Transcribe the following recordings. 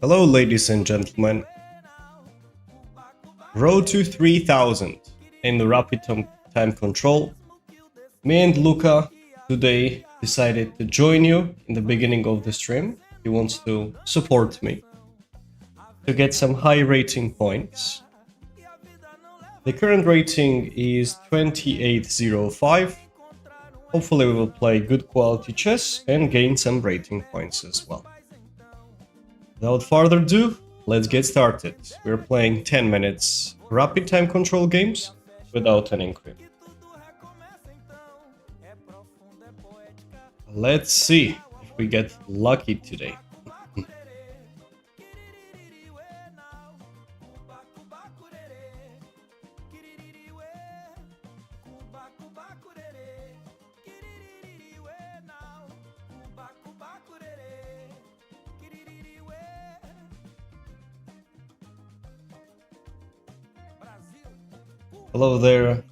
Hello, ladies and gentlemen. Road to 3000 in the rapid time control. Me and Luca today decided to join you in the beginning of the stream. He wants to support me to get some high rating points. The current rating is 2805. Hopefully we will play good quality chess and gain some rating points as well. Without further ado, let's get started. We're playing 10 minutes rapid time control games without an inquiry. Let's see if we get lucky today. Hello there.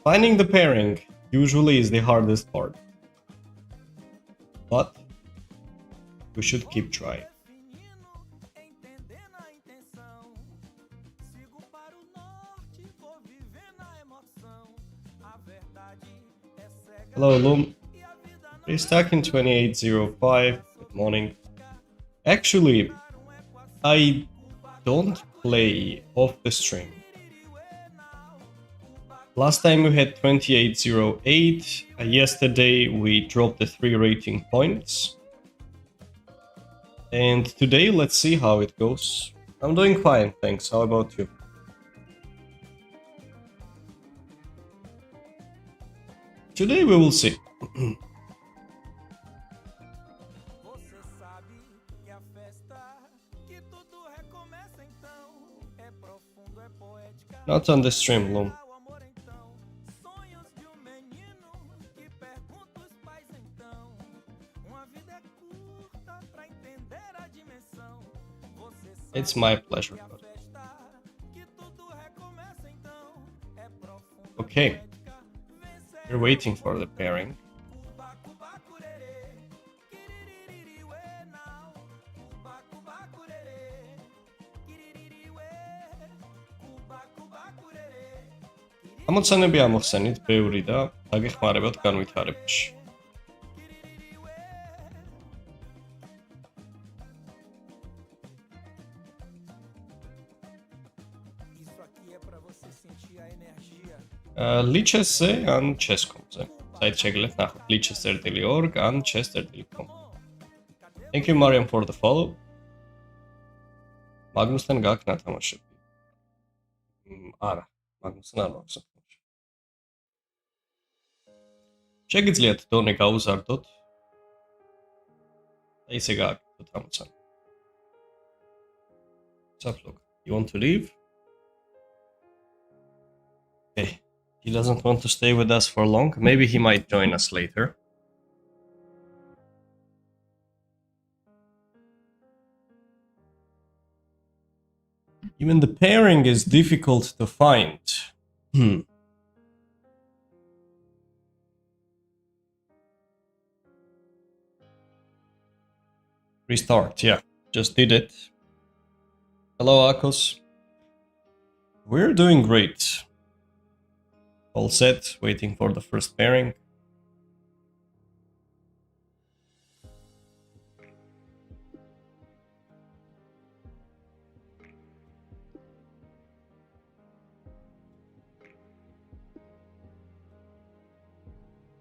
Finding the pairing usually is the hardest part, but we should keep trying. Hello, Loom. We're stuck in 2805. Good morning. Actually, I don't play off the stream. Last time we had 2808. Yesterday we dropped the 3 rating points. And today let's see how it goes. I'm doing fine, thanks. How about you? Today we will see. Not on the stream, Loom. It's my pleasure. Okay. We're waiting for the pairing. ამოცანები ამოხსენით ბევრი და დაგეხმარებათ განვითარებაში. Lichess-ზე ან chess.com-ზე. საით შეგიძლიათ ნახოთ lichess.org ან chess.com. Thank you Mariam for the follow. მაგნუსთან გაქვს ნათამაშები. არა, მაგნუსთან არ მაქვს. შეგიძლიათ დონე გაუზარდოთ. და ისე გააკეთოთ ამოცანა. What's up, look? You want to leave? Okay. He doesn't want to stay with us for long. Maybe he might join us later. Even the pairing is difficult to find. Restart, yeah. Just did it. Hello, Akos. We're doing great. All set, waiting for the first pairing.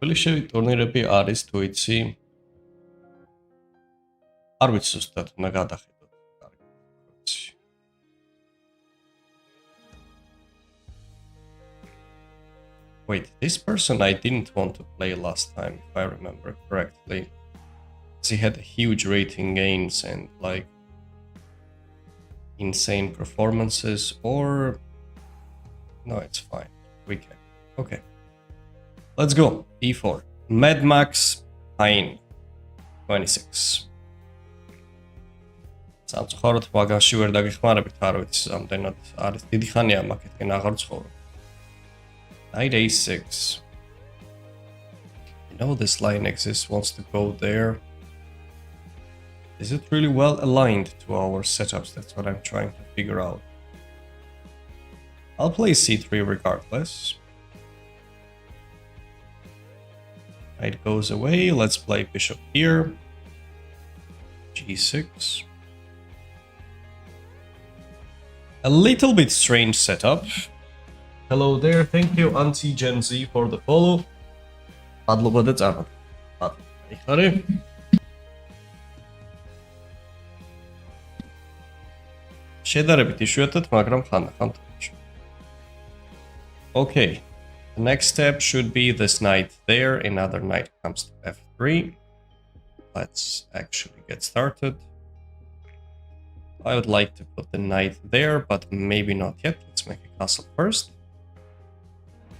Polishevი ტურნირები არის თუ იცი? არ ვიცი ზუსტად, უნდა გადახედოთ. Wait, this person I didn't want to play last time, if I remember correctly. He had huge rating gains and like insane performances, or no, it's fine. We can. Okay. Let's go. E4. Mad Max Pine 26. სამწუხაროდ მაგაში ვერ დაგეხმარებით, არ ვიცი, ამდენად არის დიდი ხანია მაგეთკენ აღარ ვცხოვრობ. Knight a6. I know this line exists, wants to go there. Is it really well aligned to our setups? That's what I'm trying to figure out. I'll play c3 regardless. Knight goes away, let's play bishop here. g6. A little bit strange setup. Hello there, thank you Auntie Gen Z for the follow. Padlo ba dec შედარებით იშვიათად, მაგრამ ხანდახან. Okay, the next step should be this knight there. Another knight comes to f3. Let's actually get started. I would like to put the knight there, but maybe not yet. Let's make a castle first.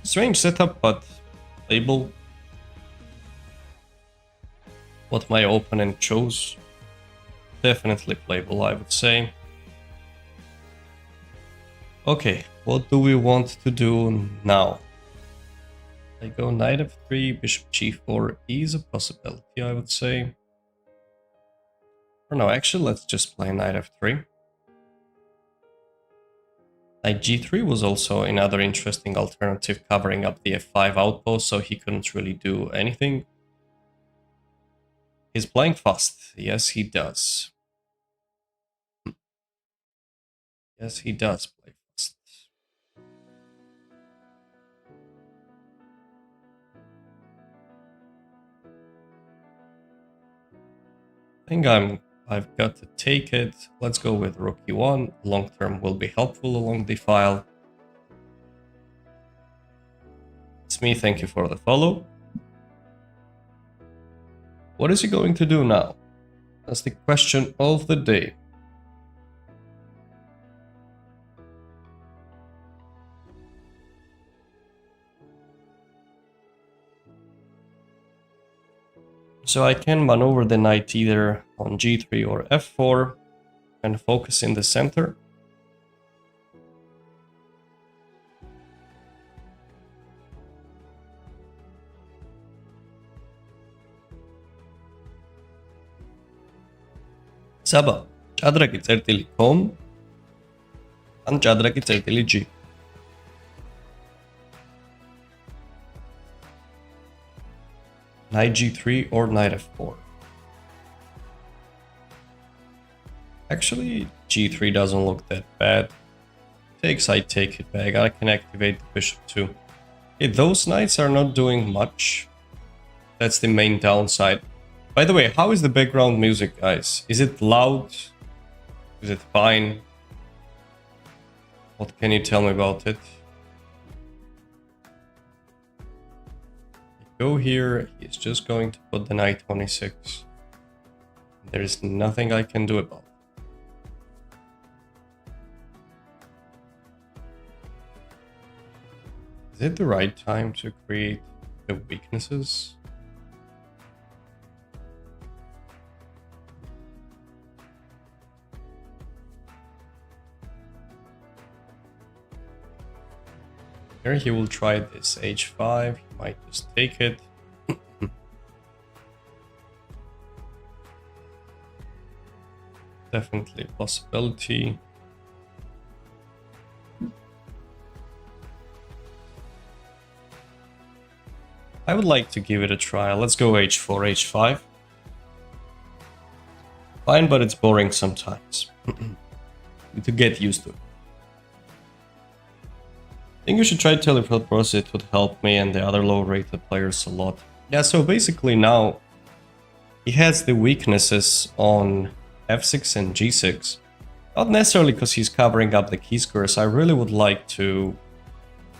Strange setup, but playable. What my opponent chose. Definitely playable, I would say. Okay, what do we want to do now? I go knight f3, bishop g4 is a possibility, I would say. Or no, actually, let's just play knight f3. Knight g3 was also another interesting alternative, covering up the f5 outpost, so he couldn't really do anything. He's playing fast. Yes, he does. Yes, he does play fast. I think I've got to take it. Let's go with rook e1. Long term will be helpful along the file. It's me, thank you for the follow. What is he going to do now? That's the question of the day. So I can maneuver the knight either on g3 or f4 and focus in the center. Saba, ჭადრაკი წერტილი com ან ჭადრაკი წერტილი g. Knight g3 or knight f4. Actually, g3 doesn't look that bad. Takes, I take it back. I can activate the bishop too. Okay, those knights are not doing much. That's the main downside. By the way, how is the background music, guys? Is it loud? Is it fine? What can you tell me about it? Go here, he's just going to put the knight on e6. There's nothing I can do about it. Is it the right time to create the weaknesses? Here he will try this h5, he might just take it. Definitely a possibility. I would like to give it a try. Let's go h4, h5. Fine, but it's boring sometimes. To get used to it. I think you should try Teleport Bros, it would help me and the other low-rated players a lot. Yeah, so basically now he has the weaknesses on f6 and g6. Not necessarily because he's covering up the key squares. I really would like to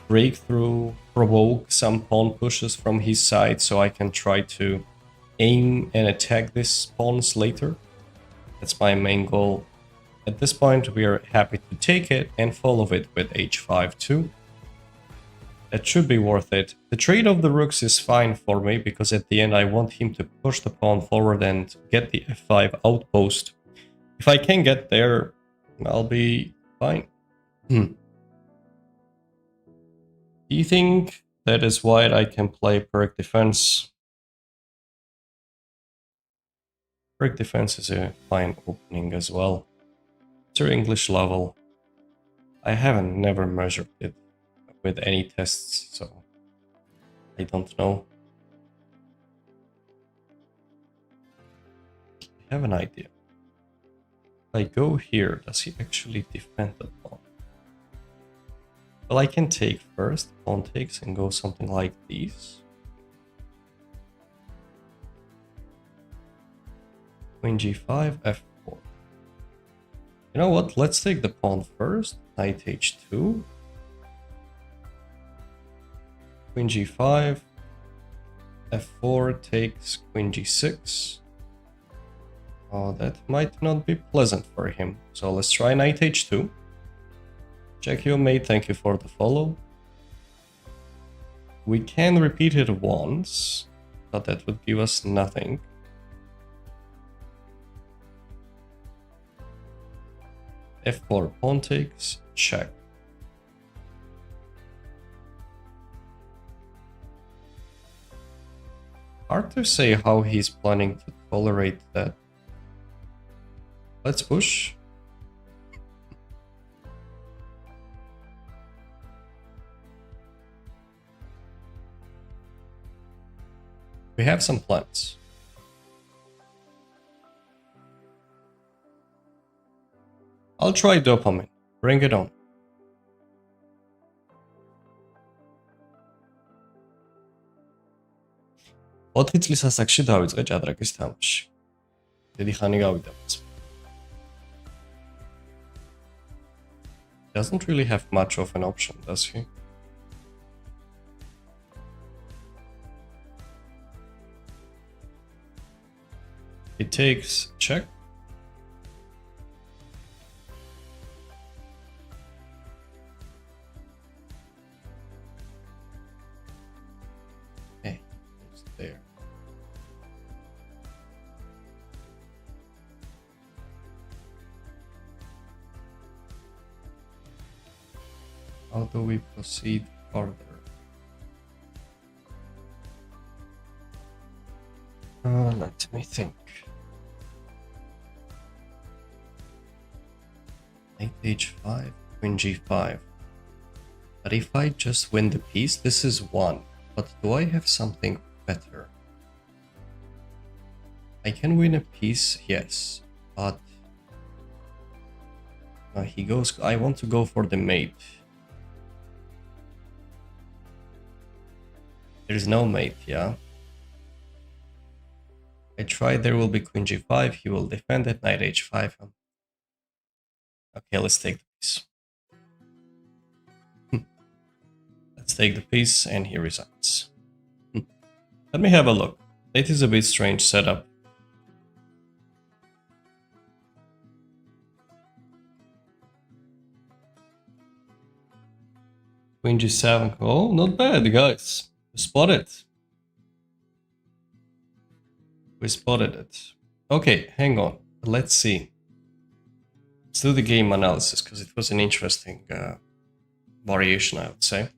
break through, provoke some pawn pushes from his side so I can try to aim and attack these pawns later. That's my main goal. At this point we are happy to take it and follow it with h5 too. That should be worth it. The trade of the rooks is fine for me because at the end I want him to push the pawn forward and get the f5 outpost. If I can get there, I'll be fine. Do you think that is white I can play Perk Defense? Brick defense is a fine opening as well. It's your English level. I haven't never measured it with any tests, so I don't know. I have an idea. If I go here, does he actually defend the pawn? Well, I can take first, pawn takes, and go something like these. Queen g5, f4. You know what? Let's take the pawn first. Knight h2. Queen g5. f4 takes queen g6. Oh, that might not be pleasant for him. So let's try knight h2. Check your mate, thank you for the follow. We can repeat it once, but that would give us nothing. f4 pawn takes, check. Hard to say how he's planning to tolerate that. Let's push. We have some plans. I'll try dopamine. Bring it on. ოთხი წლის ასაკში დავიწყე ჭადრაკის თამაში. დიდი ხანი გავიდა მას. Doesn't really have much of an option, does he? He takes check. Okay, it's there. How do we proceed further? Let me think. Knight h5, queen g5. But if I just win the piece, this is one. But do I have something better? I can win a piece, yes. But he goes. I want to go for the mate. There's no mate, yeah. I tried, there will be queen g5, he will defend it, knight h5. Okay, let's take the piece. Let's take the piece, and he resigns. Let me have a look. It is a bit strange setup. Queen g7, oh, not bad, guys. We spotted it. We spotted it. Okay, hang on. Let's see. Let's do the game analysis because it was an interesting variation, I would say.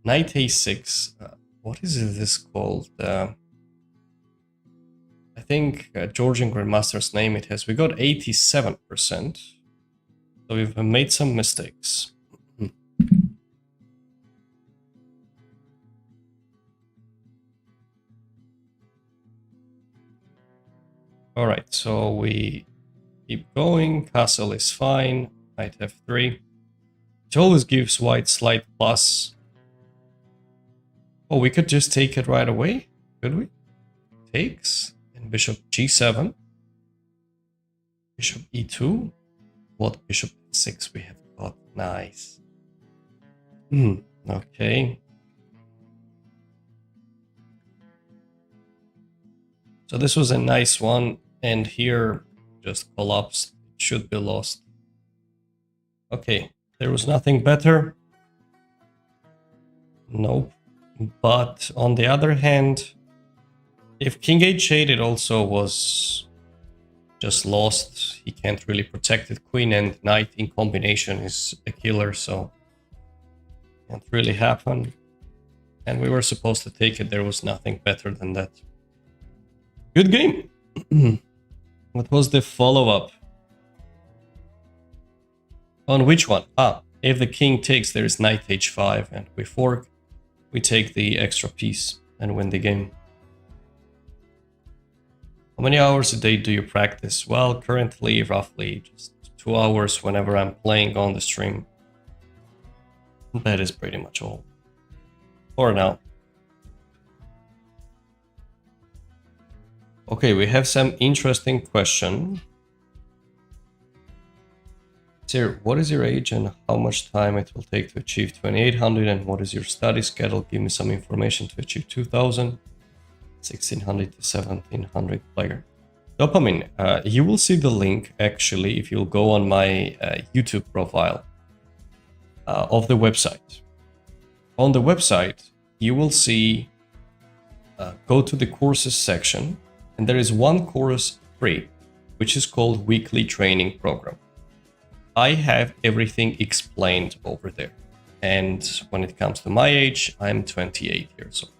Knight a6. What is this called? I think Georgian Grandmaster's name it has. We got 87%. So we've made some mistakes. All right, so we keep going. Castle is fine. Knight f3. It always gives white slight plus. Oh, we could just take it right away, could we? Takes. And bishop g7. Bishop e2. What bishop f6 we have got? Nice. Okay. So this was a nice one. And here just collapsed. It should be lost. Okay, there was nothing better. Nope. But on the other hand, if king h8 it also was just lost. He can't really protect it. Queen and knight in combination is a killer, so can't really happen. And we were supposed to take it. There was nothing better than that. Good game. What was the follow-up? On which one? If the king takes, there is knight h5, and we fork. We take the extra piece and win the game. How many hours a day do you practice? Well, currently, roughly just 2 hours whenever I'm playing on the stream. That is pretty much all. For now. Okay, we have some interesting question. Sir, what is your age and how much time it will take to achieve 2800, and what is your study schedule? Give me some information to achieve 2000, 1600 to 1700 player. Dopamine, you will see the link actually if you'll go on my YouTube profile of the website. On the website, you will see, go to the courses section, and there is one course free, which is called Weekly Training Program. I have everything explained over there. And when it comes to my age, I'm 28 years old.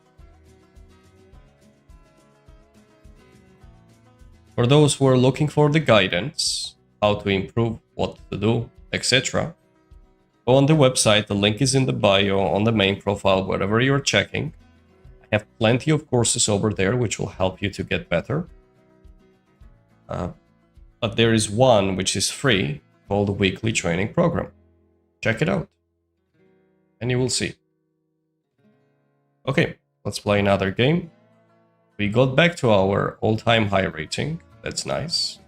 For those who are looking for the guidance, how to improve, what to do, etc., go on the website. The link is in the bio, on the main profile, wherever you're checking. I have plenty of courses over there which will help you to get better. But there is one which is free, called the Weekly Training Program. Check it out, and you will see. Okay, let's play another game. We got back to our all-time high rating. That's nice.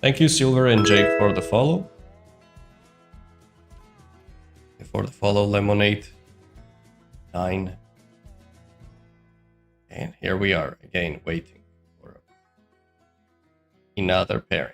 Thank you, Silver and Jake, for the follow. For the follow, Lemonade 9. And here we are again waiting for another pairing.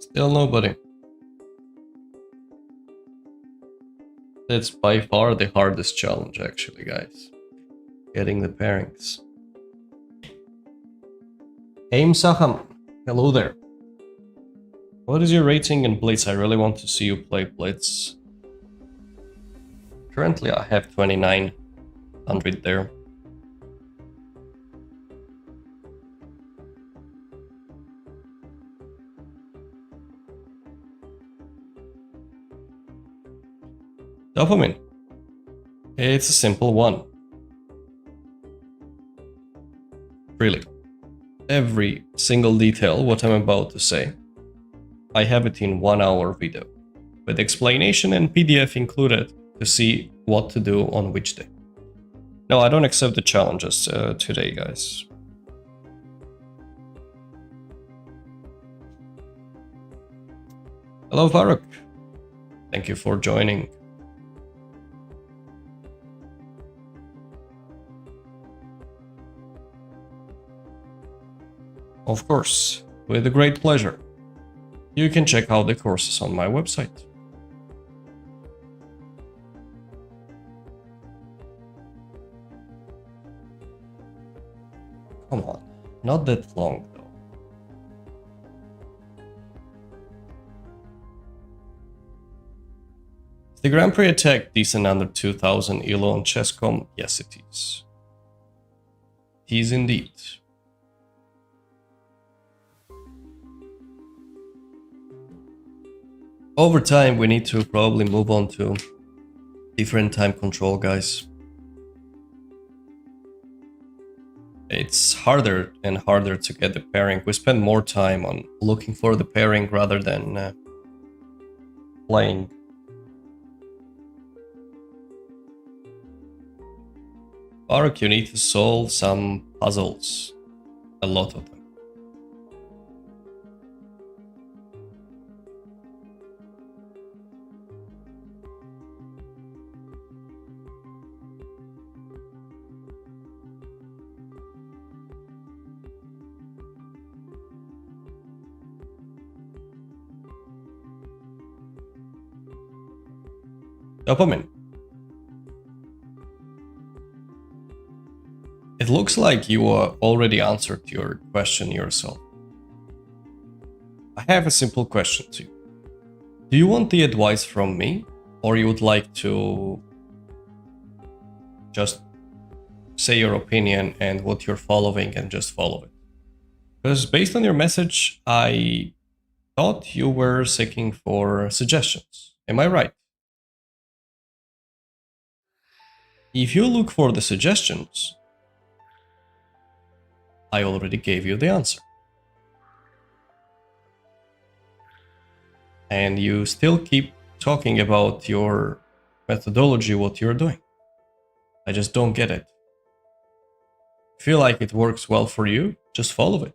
Still nobody. That's by far the hardest challenge, actually, guys. Getting the pairings. Aim Saham, hello there. What is your rating in Blitz? I really want to see you play Blitz. Currently, I have 2900 there. Dopamine. It's a simple one. Really. Every single detail what I'm about to say, I have it in 1 hour video, with explanation and PDF included to see what to do on which day. No, I don't accept the challenges today, guys. Hello, Faruk. Thank you for joining. Of course, with a great pleasure. You can check out the courses on my website. Come on, not that long though. Is the Grand Prix attack decent under 2000 ELO on Chess.com? Yes, it is. It is indeed. Over time, we need to probably move on to different time control, guys. It's harder and harder to get the pairing. We spend more time on looking for the pairing rather than playing. Baruch, you need to solve some puzzles. A lot of them. Dopamine. It looks like you already answered your question yourself. I have a simple question to you. Do you want the advice from me, or you would like to just say your opinion and what you're following and just follow it? Because based on your message, I thought you were seeking for suggestions. Am I right? If you look for the suggestions, I already gave you the answer. And you still keep talking about your methodology, what you're doing. I just don't get it. Feel like it works well for you, just follow it.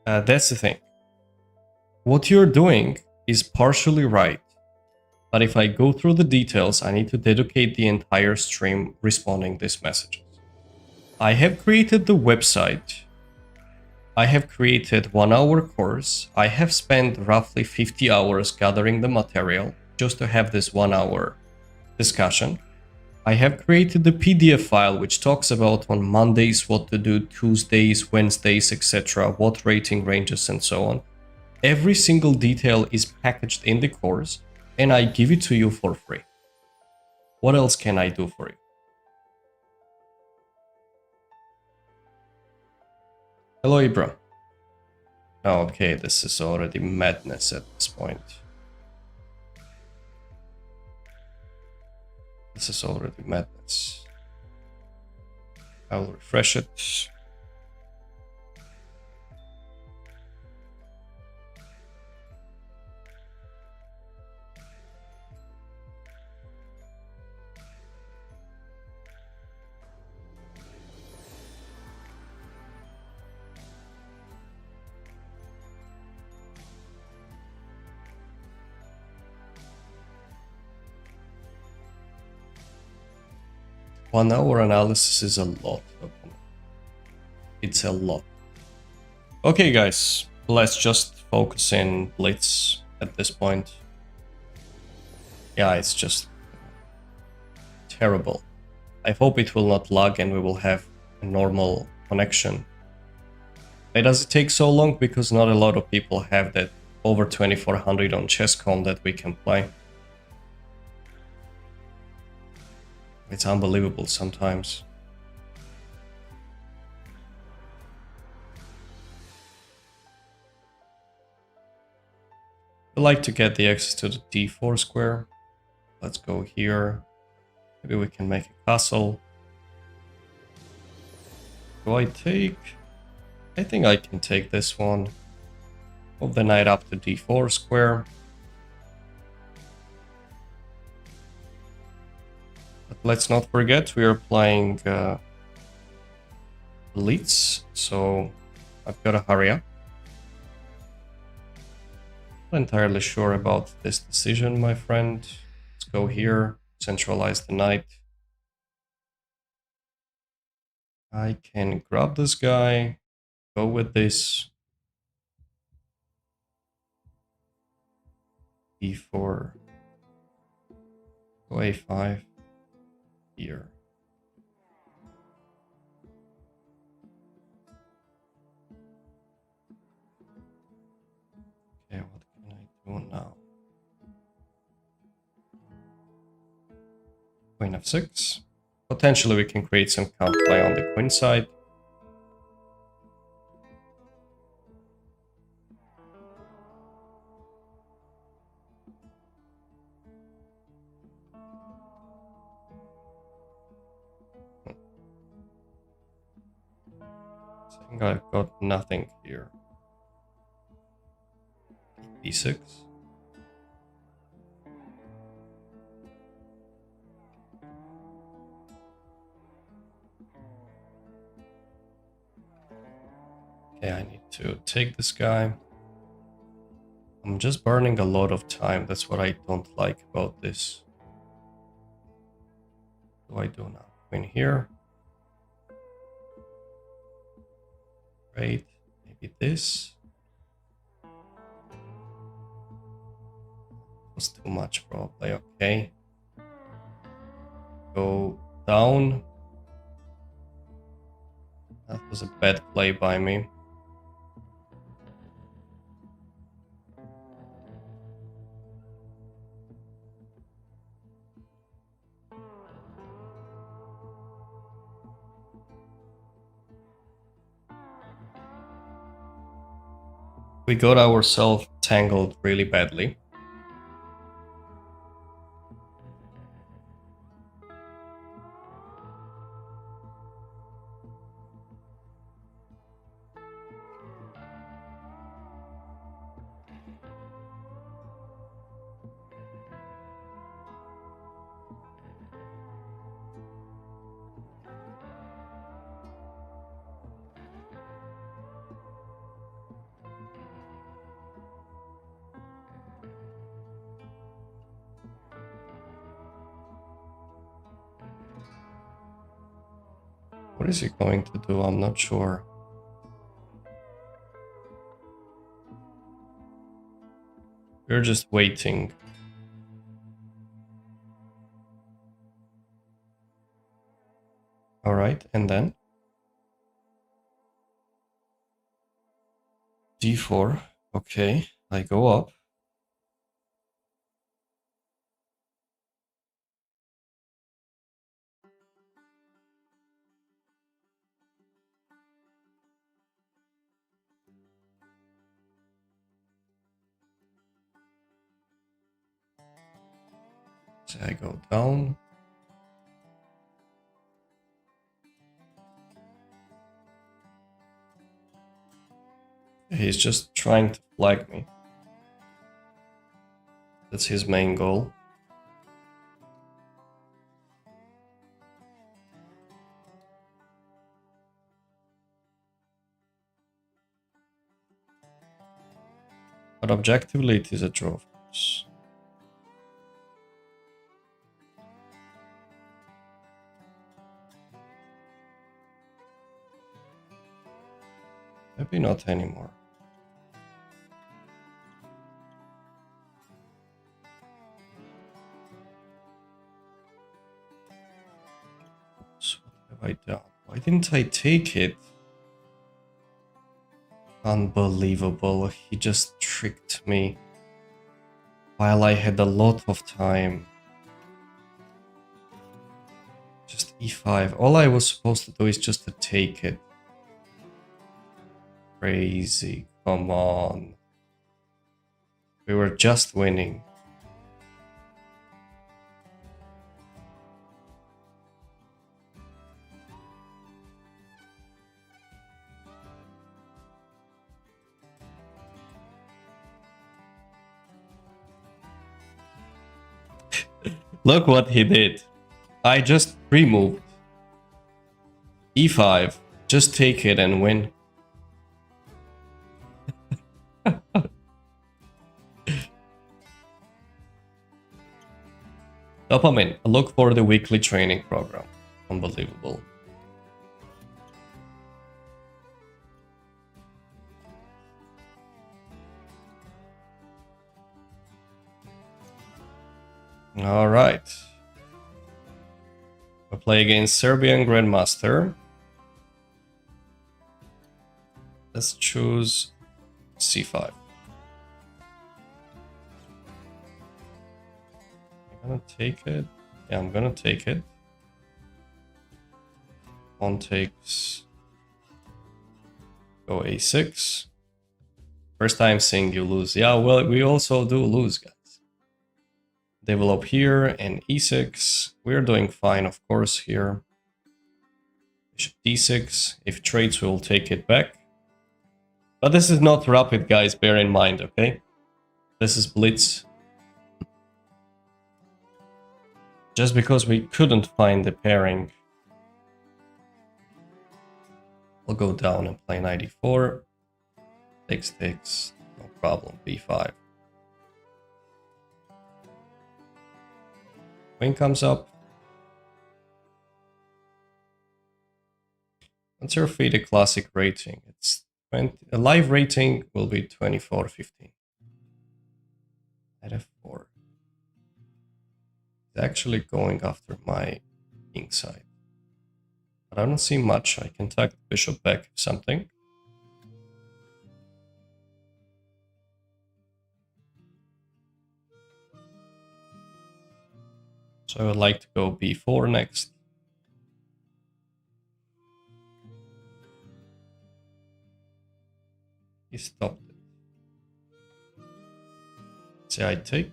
That's the thing. What you're doing is partially right, but if I go through the details, I need to dedicate the entire stream responding these messages. I have created the website. I have created 1 hour course. I have spent roughly 50 hours gathering the material just to have this 1 hour discussion. I have created the PDF file which talks about on Mondays what to do, Tuesdays, Wednesdays, etc., what rating ranges and so on. Every single detail is packaged in the course and I give it to you for free. What else can I do for you? Hello, Ibra. Okay, this is already madness at this point. This is already madness. I'll refresh it. One hour analysis is a lot. It's a lot. Okay, guys, let's just focus in Blitz at this point. Yeah, it's just terrible. I hope it will not lag and we will have a normal connection. Why does it take so long? Because not a lot of people have that over 2400 on Chess.com that we can play. It's unbelievable sometimes. I'd like to get the access to the d4 square. Let's go here. Maybe we can make a castle. Do I take? I think I can take this one. Move the knight up to d4 square. But let's not forget we are playing Blitz, so I've got to hurry up. Not entirely sure about this decision, my friend. Let's go here, centralize the knight. I can grab this guy, go with this. e4, go a5 here. Okay, what can I do now? Queen f6. Potentially we can create some counterplay on the queen side. I think I've got nothing here. e6. Okay, I need to take this guy. I'm just burning a lot of time. That's what I don't like about this. What do I do now? Queen here. Great. Maybe this. Was too much probably. Okay. Go down. That was a bad play by me. We got ourselves tangled really badly. What is he going to do? I'm not sure. We're just waiting. All right, and then d4. Okay, I go up. So I go down. He's just trying to flag me. That's his main goal. But objectively, it is a draw, of course. Maybe not anymore. So what have I done? Why didn't I take it? Unbelievable. He just tricked me while I had a lot of time. Just e5. All I was supposed to do is just to take it. Crazy. Come on. We were just winning. Look what he did. I just pre-moved. e5. Just take it and win. Dopamine. Look for the weekly training program. Unbelievable. All right. We play against Serbian Grandmaster. Let's choose c5. I'm gonna take it. Yeah, I'm gonna take it. Pawn takes. Go a6. First time seeing you lose. Yeah, well, we also do lose, guys. Develop here and e6. We're doing fine, of course, here. Bishop d6. If trades, we'll take it back. But this is not rapid, guys, bear in mind, okay? This is blitz. Just because we couldn't find the pairing. I'll go down and play knight e4. Takes, no problem, b5. Queen comes up. What's your FIDE classic rating? It's 20. A live rating will be 24.15. Knight f4. actually going after my king side. But I don't see much. I can tuck the bishop back if something. So I would like to go b4 next. He stopped it. See, I take.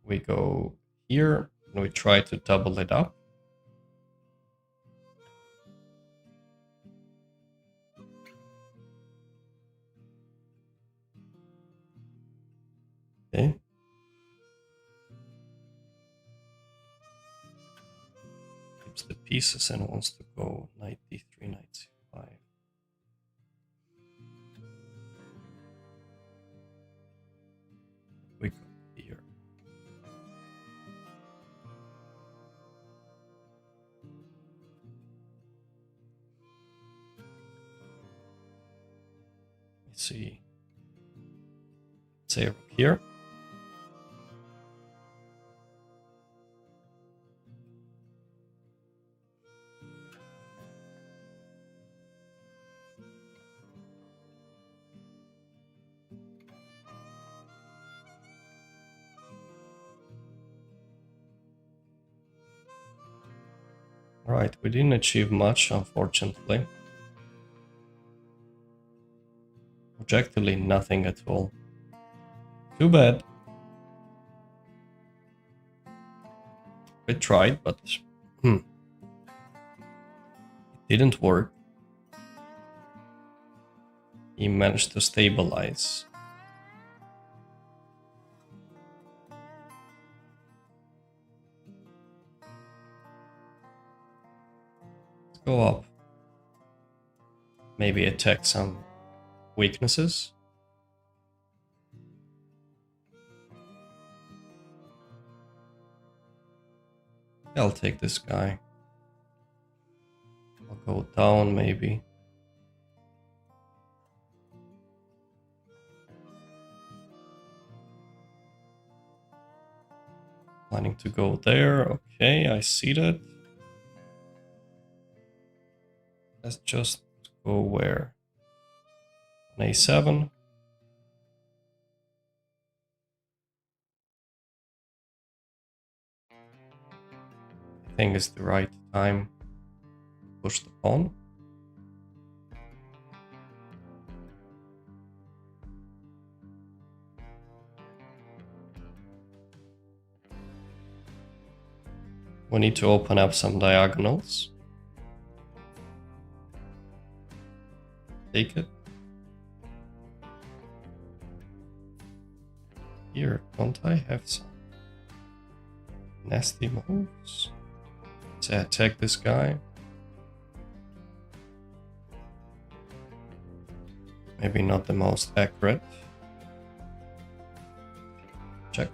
We go here and we try to double it up. Okay. Keeps the pieces and wants to go knight d3, knight c5. We go here. Let's see. Say rook here. Alright, we didn't achieve much, unfortunately. Objectively, nothing at all. Too bad. We tried, but it didn't work. He managed to stabilize. Let's go up. Maybe attack some weaknesses. I'll take this guy. I'll go down maybe. Planning to go there. Okay, I see that. Let's just go where? On a7. I think it's the right time to push the pawn. We need to open up some diagonals. Take it. Here, don't I have some nasty moves? Let's attack this guy. Maybe not the most accurate. Check.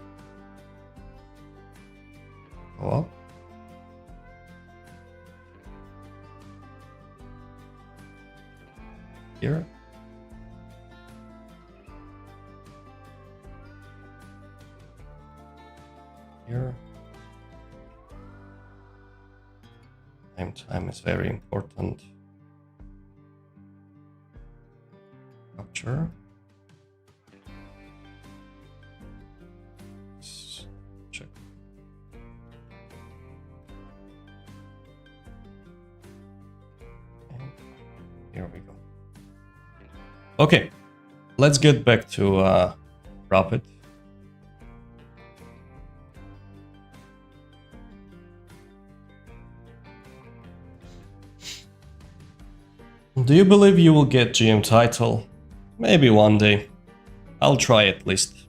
Go up. Here. Here. Time is very important. Capture. Let's check. And here we go. Okay, let's get back to Rapid. Do you believe you will get GM title? Maybe one day. I'll try at least.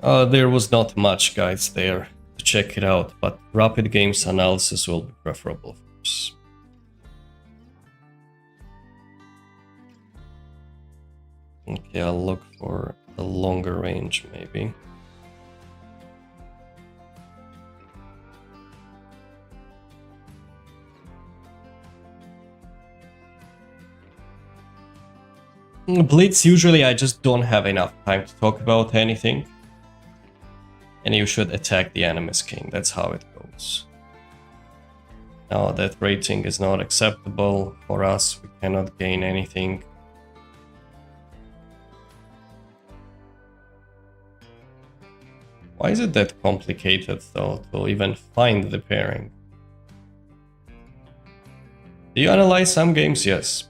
There was not much guides there to check it out, but Rapid Games analysis will be preferable, of course. Okay, I'll look for a longer range, maybe. Blitz, usually I just don't have enough time to talk about anything. And you should attack the enemy's king, that's how it goes. Now that rating is not acceptable for us, we cannot gain anything. Why is it that complicated though to even find the pairing? Do you analyze some games? Yes.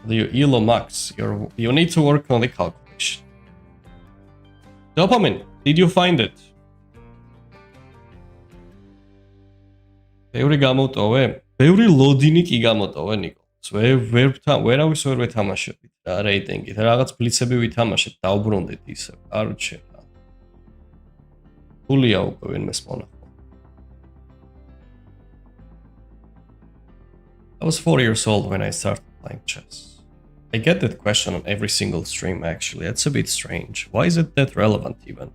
The ELO max, you need to work on the calculation. Dopamine, did you find it? ბევრი გამოტოვე? ბევრი ლოდინი კი გამოტოვე ნიკოლს. ვერავის ვერ ვეთამაშებით რა რეიტინგით. რაღაც ბლიცები ვითამაშეთ, დაუბრუნდით ისე. არჩე რა. ფულია უკვე ვინმეს მონახო. I was 4 years old when I started playing chess. I get that question on every single stream actually. That's a bit strange. Why is it that relevant even?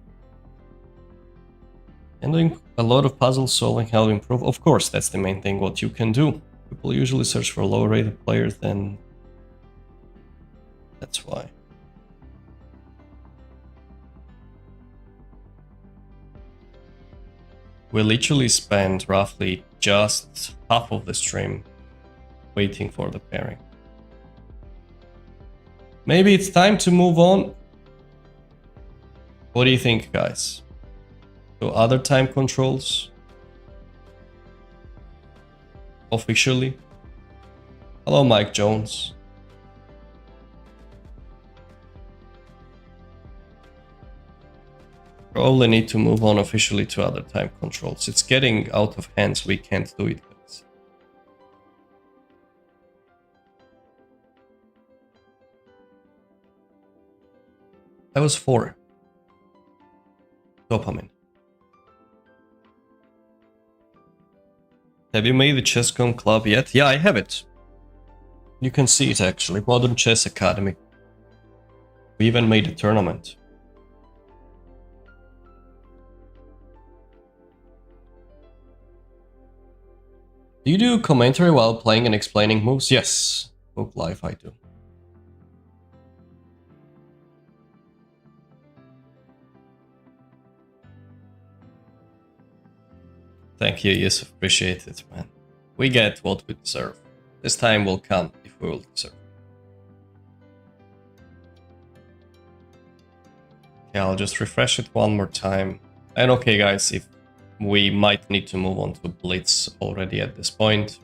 And doing a lot of puzzle solving help improve. Of course, that's the main thing what you can do. People usually search for lower rated players than... That's why. We literally spent roughly just half of the stream waiting for the pairing. Maybe it's time to move on. What do you think, guys? To other time controls? Officially? Hello, Mike Jones. Probably need to move on officially to other time controls. It's getting out of hands. We can't do it, guys. I was 4. Dopamine. Have you made the ChessCon club yet? Yeah, I have it. You can see it actually. Modern Chess Academy. We even made a tournament. Do you do commentary while playing and explaining moves? Yes. Book Live, I do. Thank you, Yusuf. Appreciate it, man. We get what we deserve. This time will come if we will deserve. Okay, I'll just refresh it one more time. And okay, guys, if we might need to move on to Blitz already at this point.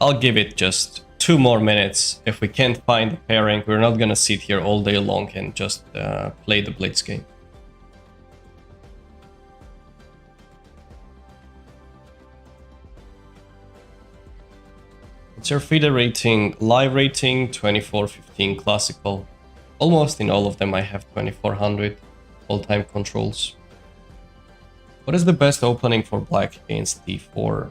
I'll give it just 2 more minutes. If we can't find the pairing, we're not gonna sit here all day long and just play the Blitz game. What's your FIDE rating? Live rating 2415 classical. Almost in all of them I have 2400 all-time controls. What is the best opening for black against d4?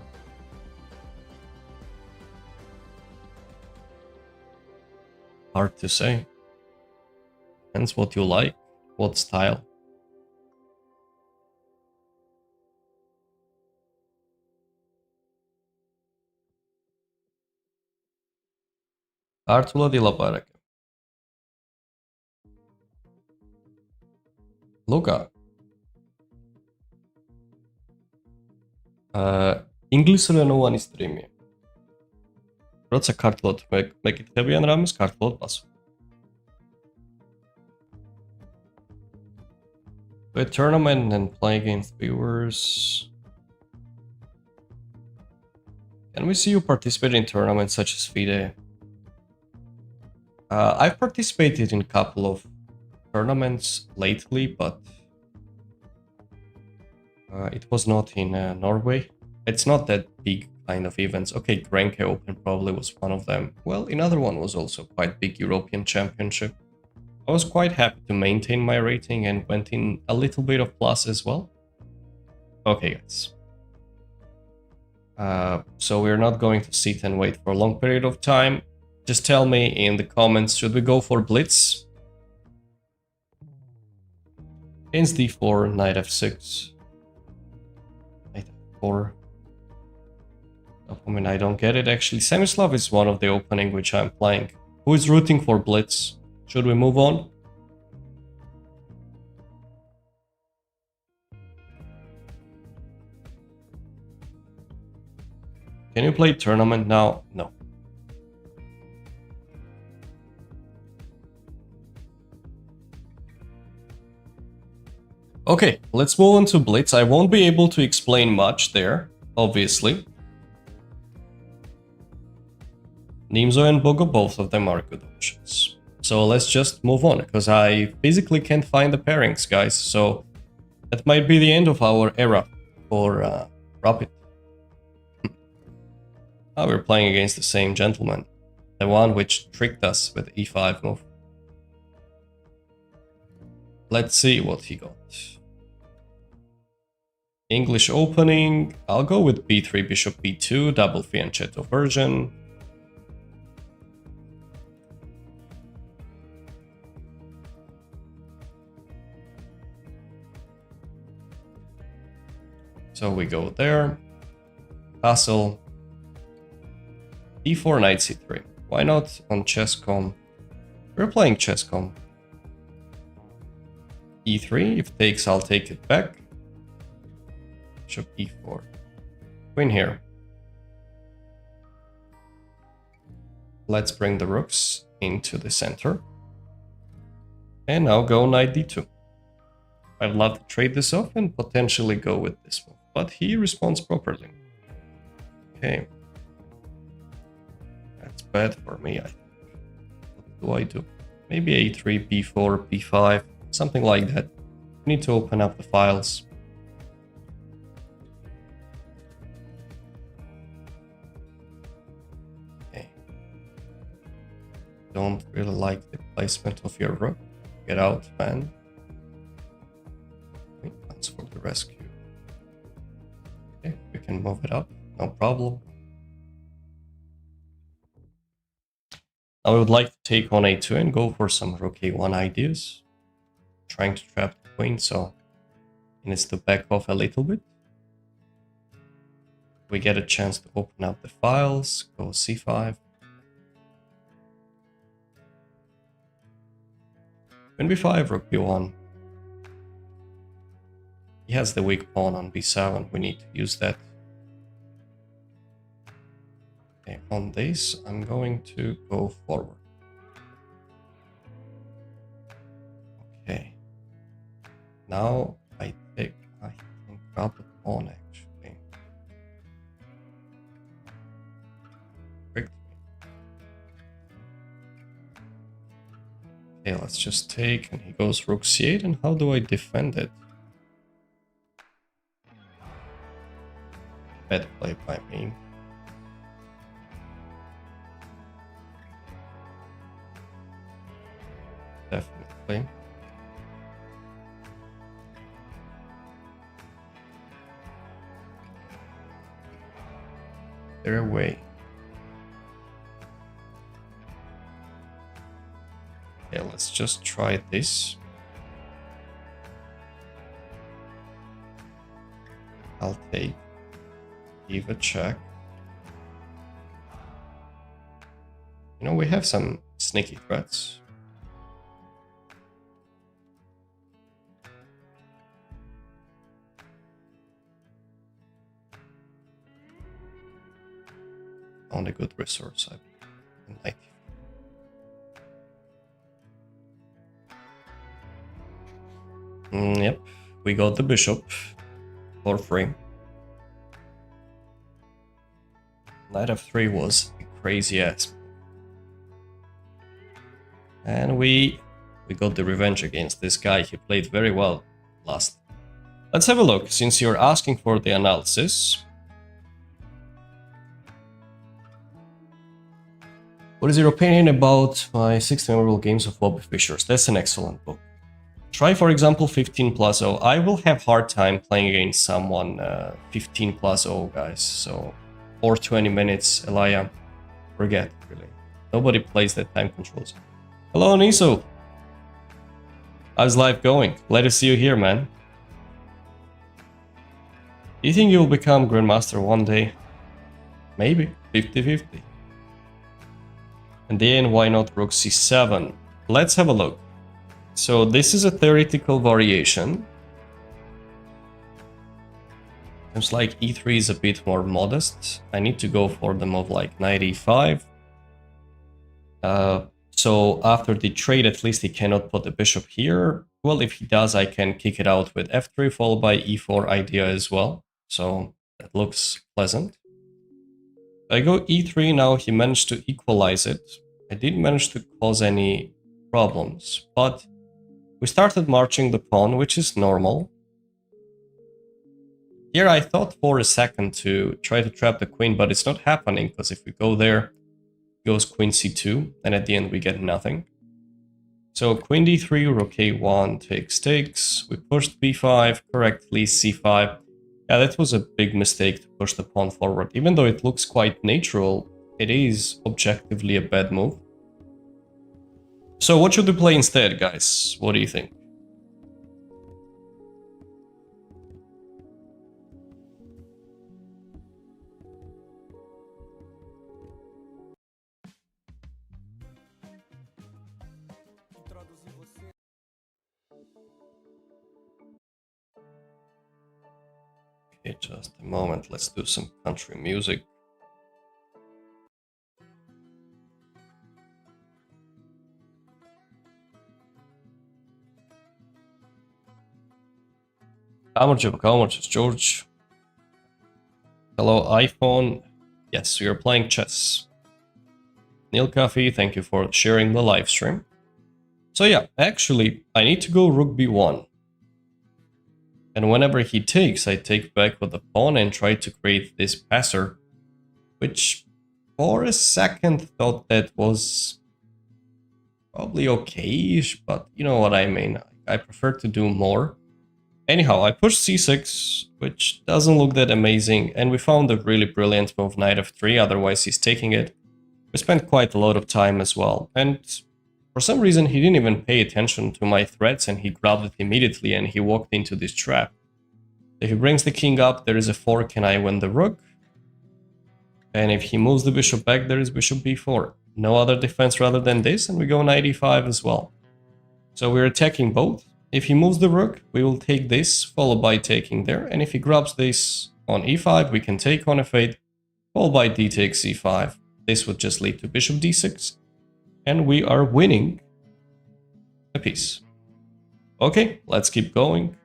Hard to say. Depends what you like, what style. Artula dilaparakem. Luka. ინგლისურენოვანი სტრიმი. როცა ქართულად მეკითხებიან რამეს, ქართულად პასუხ. A tournament and play against viewers. Can we see you participate in tournaments such as FIDE? I've participated in a couple of tournaments lately, but it was not in Norway. It's not that big kind of events. Okay, Grenke Open probably was one of them. Well, another one was also quite big European Championship. I was quite happy to maintain my rating and went in a little bit of plus as well. Okay, guys. So we're not going to sit and wait for a long period of time. Just tell me in the comments, should we go for Blitz? Against d4, knight f6. Knight f4. I mean, I don't get it actually. Semislav is one of the opening which I'm playing. Who is rooting for blitz? Should we move on? Can you play tournament now? No. Okay, let's move on to blitz. I won't be able to explain much there, obviously. Nimzo and Bogo, both of them are good options. So let's just move on, because I physically can't find the pairings, guys. So that might be the end of our era for Rapid. Now we're playing against the same gentleman. The one which tricked us with e5 move. Let's see what he got. English opening. I'll go with b3, bishop b2, double fianchetto version. So we go there. Castle. d4, knight c3. Why not on chess.com? We're playing chess.com. e3. If takes, I'll take it back. Bishop e4. Queen here. Let's bring the rooks into the center. And now go knight d2. I'd love to trade this off and potentially go with this move. But he responds properly. Okay. That's bad for me, I think. What do I do? Maybe a3, b4, b5, something like that. We need to open up the files. Okay. Don't really like the placement of your rook. Get out, man. Thanks for the rescue. Okay, we can move it up, no problem. I would like to take on a2 and go for some rook a1 ideas. Trying to trap the queen, so he needs to back off a little bit. We get a chance to open up the files, go c5. Queen b5, rook b1. He has the weak pawn on b7, we need to use that. Okay, on this, I'm going to go forward. Okay. Now I can grab the pawn actually. Quickly. Okay, let's just take, and he goes rook c8, and how do I defend it? Bad play by me. Definitely. They're away. Okay, let's just try this. I'll take. Give a check. You know, we have some sneaky threats. On a good resource, I believe. Yep, we got the bishop for free. Knight f3 was a crazy ass. And we got the revenge against this guy. He played very well last. Let's have a look, since you're asking for the analysis. What is your opinion about my 6 memorable games of Bobby Fishers? That's an excellent book. Try, for example, 15+0. I will have hard time playing against someone 15+0, guys. So, or 20 minutes, Elia. Forget, really. Nobody plays that time controls. Hello, Niso. How's life going? Glad to see you here, man. Do you think you'll become Grandmaster one day? Maybe, 50-50. And then why not Rook C7? Let's have a look. So this is a theoretical variation. Seems like E3 is a bit more modest. I need to go for the move like knight E5. So after the trade, at least he cannot put the bishop here. Well, if he does, I can kick it out with F3 followed by E4 idea as well. So that looks pleasant. I go E3 now, he managed to equalize it. I didn't manage to cause any problems, but we started marching the pawn, which is normal. Here I thought for a second to try to trap the queen, but it's not happening, because if we go there, it goes queen c2, and at the end we get nothing. So queen d3, rook a1 takes, we pushed b5 correctly, c5. Yeah, that was a big mistake to push the pawn forward. Even though it looks quite natural, it is objectively a bad move. So what should we play instead, guys? What do you think? Okay, just a moment. Let's do some country music. How much is George? Hello, iPhone. Yes, we are playing chess. Neil Coffee, thank you for sharing the live stream. So yeah, actually, I need to go rook b1. And whenever he takes, I take back with the pawn and try to create this passer, which for a second thought that was probably okay-ish, but you know what I mean. I prefer to do more. Anyhow, I pushed c6, which doesn't look that amazing, and we found a really brilliant move, knight f3, otherwise he's taking it. We spent quite a lot of time as well, and for some reason he didn't even pay attention to my threats and he grabbed it immediately and he walked into this trap. If he brings the king up, there is a fork and I win the rook. And if he moves the bishop back, there is bishop b4. No other defense rather than this, and we go knight e5 as well. So we're attacking both. If he moves the rook, we will take this, followed by taking there. And if he grabs this on e5, we can take on f8, followed by d takes e5. This would just lead to bishop d6. And we are winning a piece. Okay, let's keep going.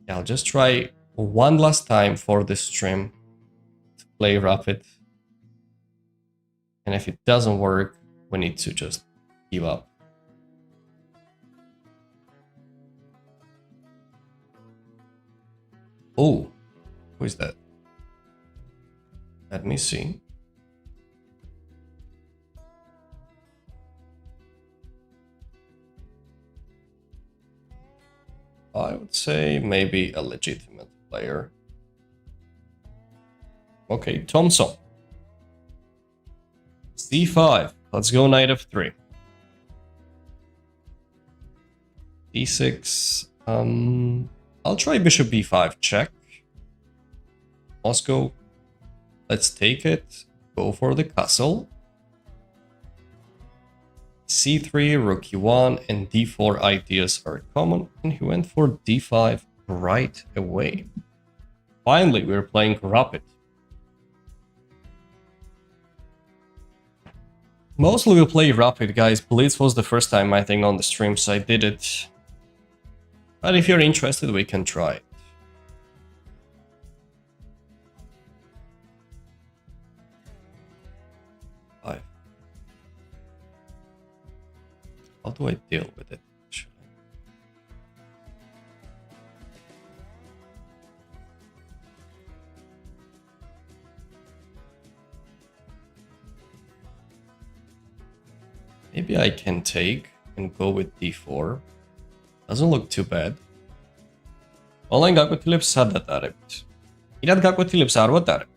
I'll just try one last time for this stream to play rapid. And if it doesn't work, we need to just give up. Oh, who is that? Let me see. I would say maybe a legitimate player. Okay, Thompson. c5. Let's go knight f3. d6. I'll try bishop b5 check. Moscow. Let's take it. Go for the castle. c3, rook e1, and d4 ideas are common, and he went for d5 right away. Finally, we're playing rapid. Mostly we play rapid, guys. Blitz was the first time, I think, on the stream, so I did it. But if you're interested, we can try it. How do I deal with it? Maybe I can take and go with d4. Doesn't look too bad. Online გაკვეთილებს სადაც არებთ? իրად გაკვეთილებს არ ვატარებ,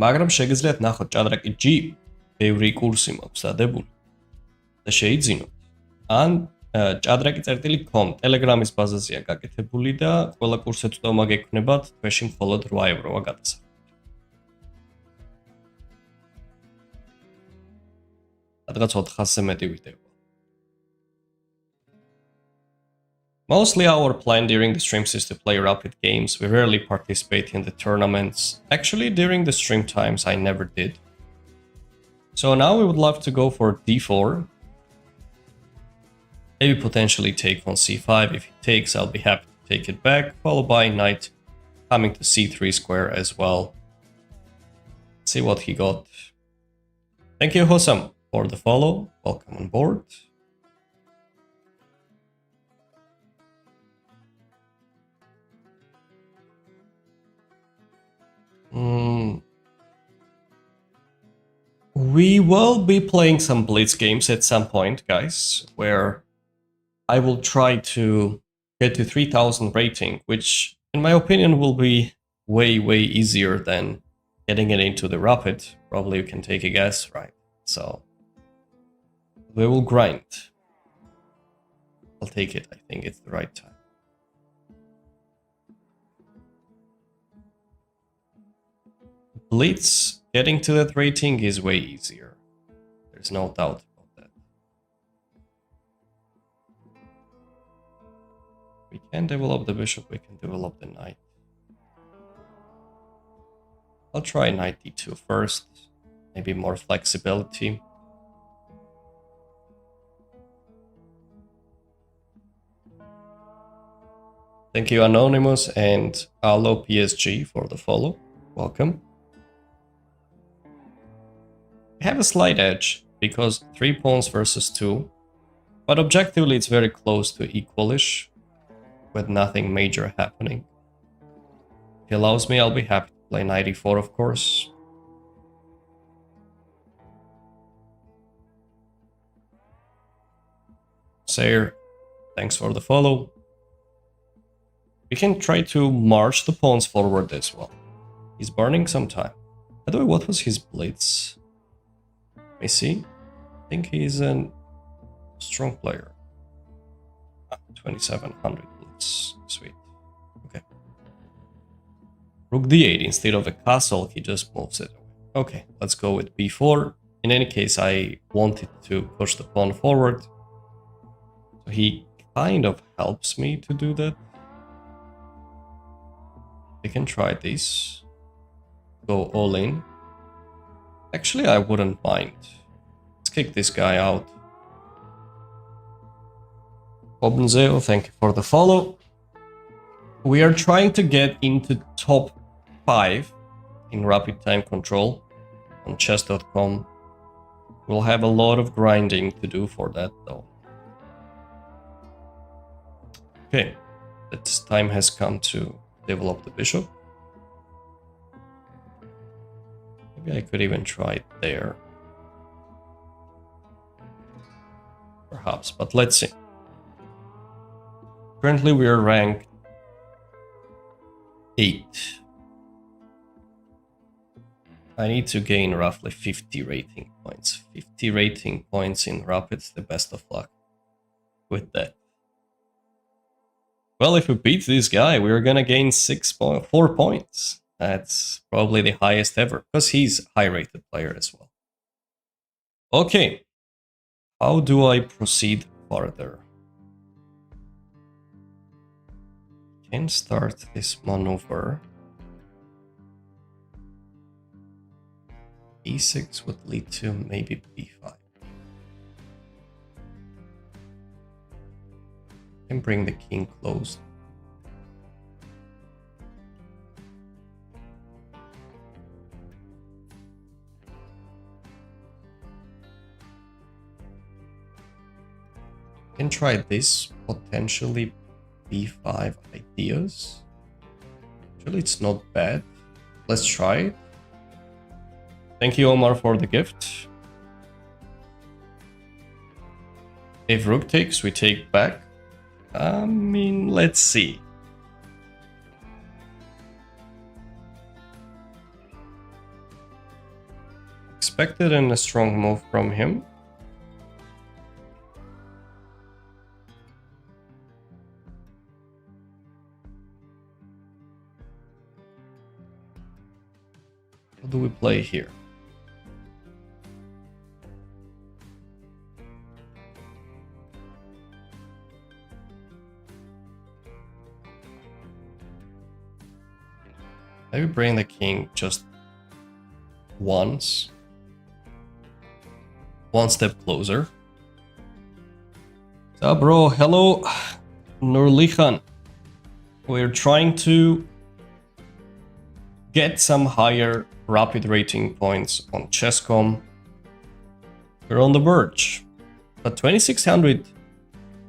მაგრამ შეგიძლიათ ნახოთ ჭადრაკი G. ბევრი კურსი მაქვს დადებული და შეიძინოთ. ან ჭადრაკი.com Telegram-ის ბაზაზეა გაკეთებული და ყველა კურსზე წვდომა გექნებათ თვეში მხოლოდ 8 ევროა გადასახადი. რადგან 400-ზე მეტი ვიდეო. Mostly our plan during the streams is to play rapid games. We rarely participate in the tournaments. Actually, during the stream times, I never did. So now we would love to go for d4. Maybe potentially take on c5. If he takes, I'll be happy to take it back, followed by knight coming to c3 square as well. Let's see what he got. Thank you, Hossam, for the follow. Welcome on board. We will be playing some Blitz games at some point, guys, where I will try to get to 3000 rating, which in my opinion will be way easier than getting it into the Rapid. Probably you can take a guess, right? So we will grind. I'll take it. I think it's the right time. Blitz, getting to that rating is way easier. There's no doubt about that. We can develop the bishop, we can develop the knight. I'll try knight d2 first, maybe more flexibility. Thank you, Anonymous and Allo PSG, for the follow. Welcome. I have a slight edge because 3 pawns versus 2, but objectively it's very close to equalish with nothing major happening. If he allows me, I'll be happy to play knight e4, of course. Sayer, thanks for the follow. We can try to march the pawns forward as well. He's burning some time. By the way, what was his blitz? Let me see. I think he's a strong player. 2700 blitz. Sweet. Okay. Rook d8. Instead of a castle, he just moves it. Okay, let's go with b4. In any case, I wanted to push the pawn forward. So he kind of helps me to do that. We can try this. Go all in. Actually, I wouldn't mind. Let's kick this guy out. Obenzeo, thank you for the follow. We are trying to get into top 5 in rapid time control on chess.com. We'll have a lot of grinding to do for that though. Okay, its time has come to develop the bishop. Maybe I could even try it there. Perhaps, but let's see. Currently we are ranked 8. I need to gain roughly 50 rating points. 50 rating points in Rapids, the best of luck with that. Well, if we beat this guy, we're gonna gain 4 points. That's probably the highest ever, because he's a high-rated player as well. Okay, how do I proceed further? Can start this maneuver. e6 would lead to maybe b5. Can bring the king close. Can try this, potentially b5 ideas. Actually, it's not bad. Let's try it. Thank you, Omar, for the gift. If rook takes, we take back. I mean, let's see. Expected and a strong move from him. do we play here? Maybe bring the king just once. One step closer. So bro, hello Nurlikhan. We're trying to get some higher rapid rating points on Chess.com. We're on the verge. But 2600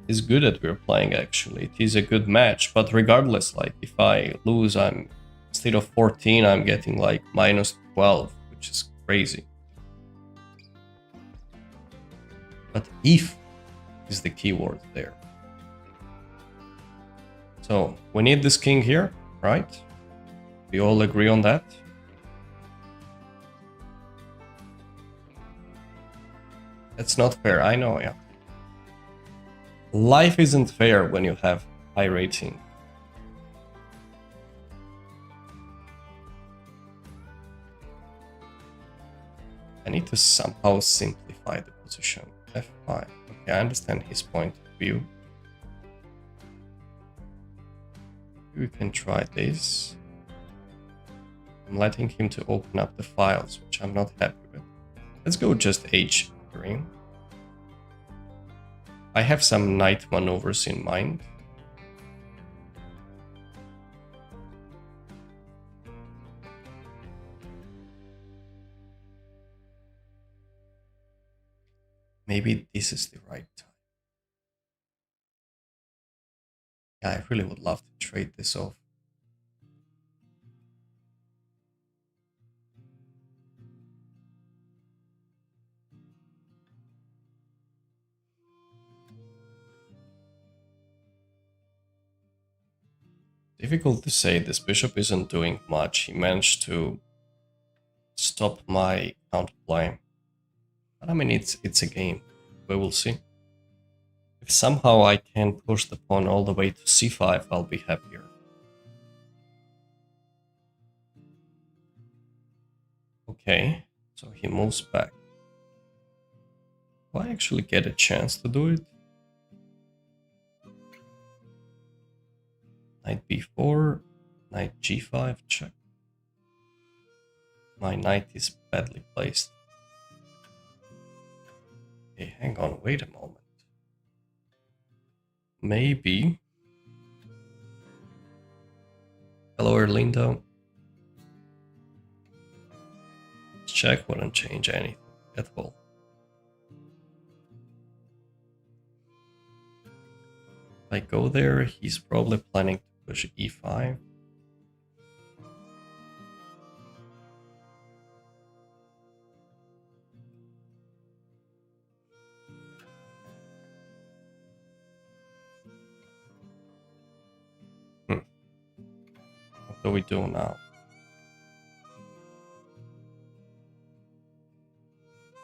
is good that we're playing actually. It is a good match, but regardless, like if I lose, I'm instead of 14, I'm getting like minus 12, which is crazy. But if is the keyword there. So we need this king here, right? We all agree on that. That's not fair, I know, yeah. Life isn't fair when you have high rating. I need to somehow simplify the position. F5. Okay, I understand his point of view. We can try this. I'm letting him to open up the files, which I'm not happy with. Let's go just H3. I have some knight maneuvers in mind. Maybe this is the right time. Yeah, I really would love to trade this off. Difficult to say, this bishop isn't doing much. He managed to stop my counterplay. But I mean, it's a game. We will see. If somehow I can push the pawn all the way to c5, I'll be happier. Okay, so he moves back. Will I actually get a chance to do it? Knight b4, knight g5, check. My knight is badly placed. Okay, hang on, wait a moment. Maybe. Hello, Erlindo. Check wouldn't change anything at all. If I go there, he's probably planning to push e5. What do we do now?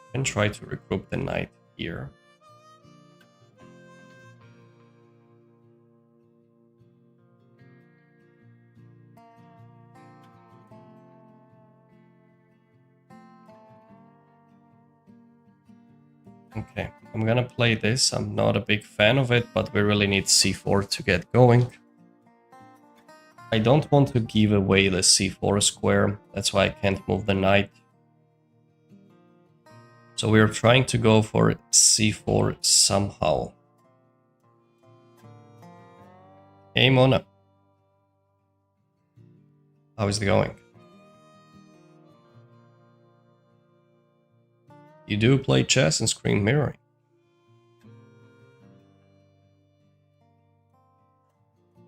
I can try to regroup the knight here. Okay, I'm gonna play this. I'm not a big fan of it, but we really need c4 to get going. I don't want to give away the c4 square, that's why I can't move the knight. So we're trying to go for c4 somehow. Hey Mona. How is it going? You do play chess and screen mirroring.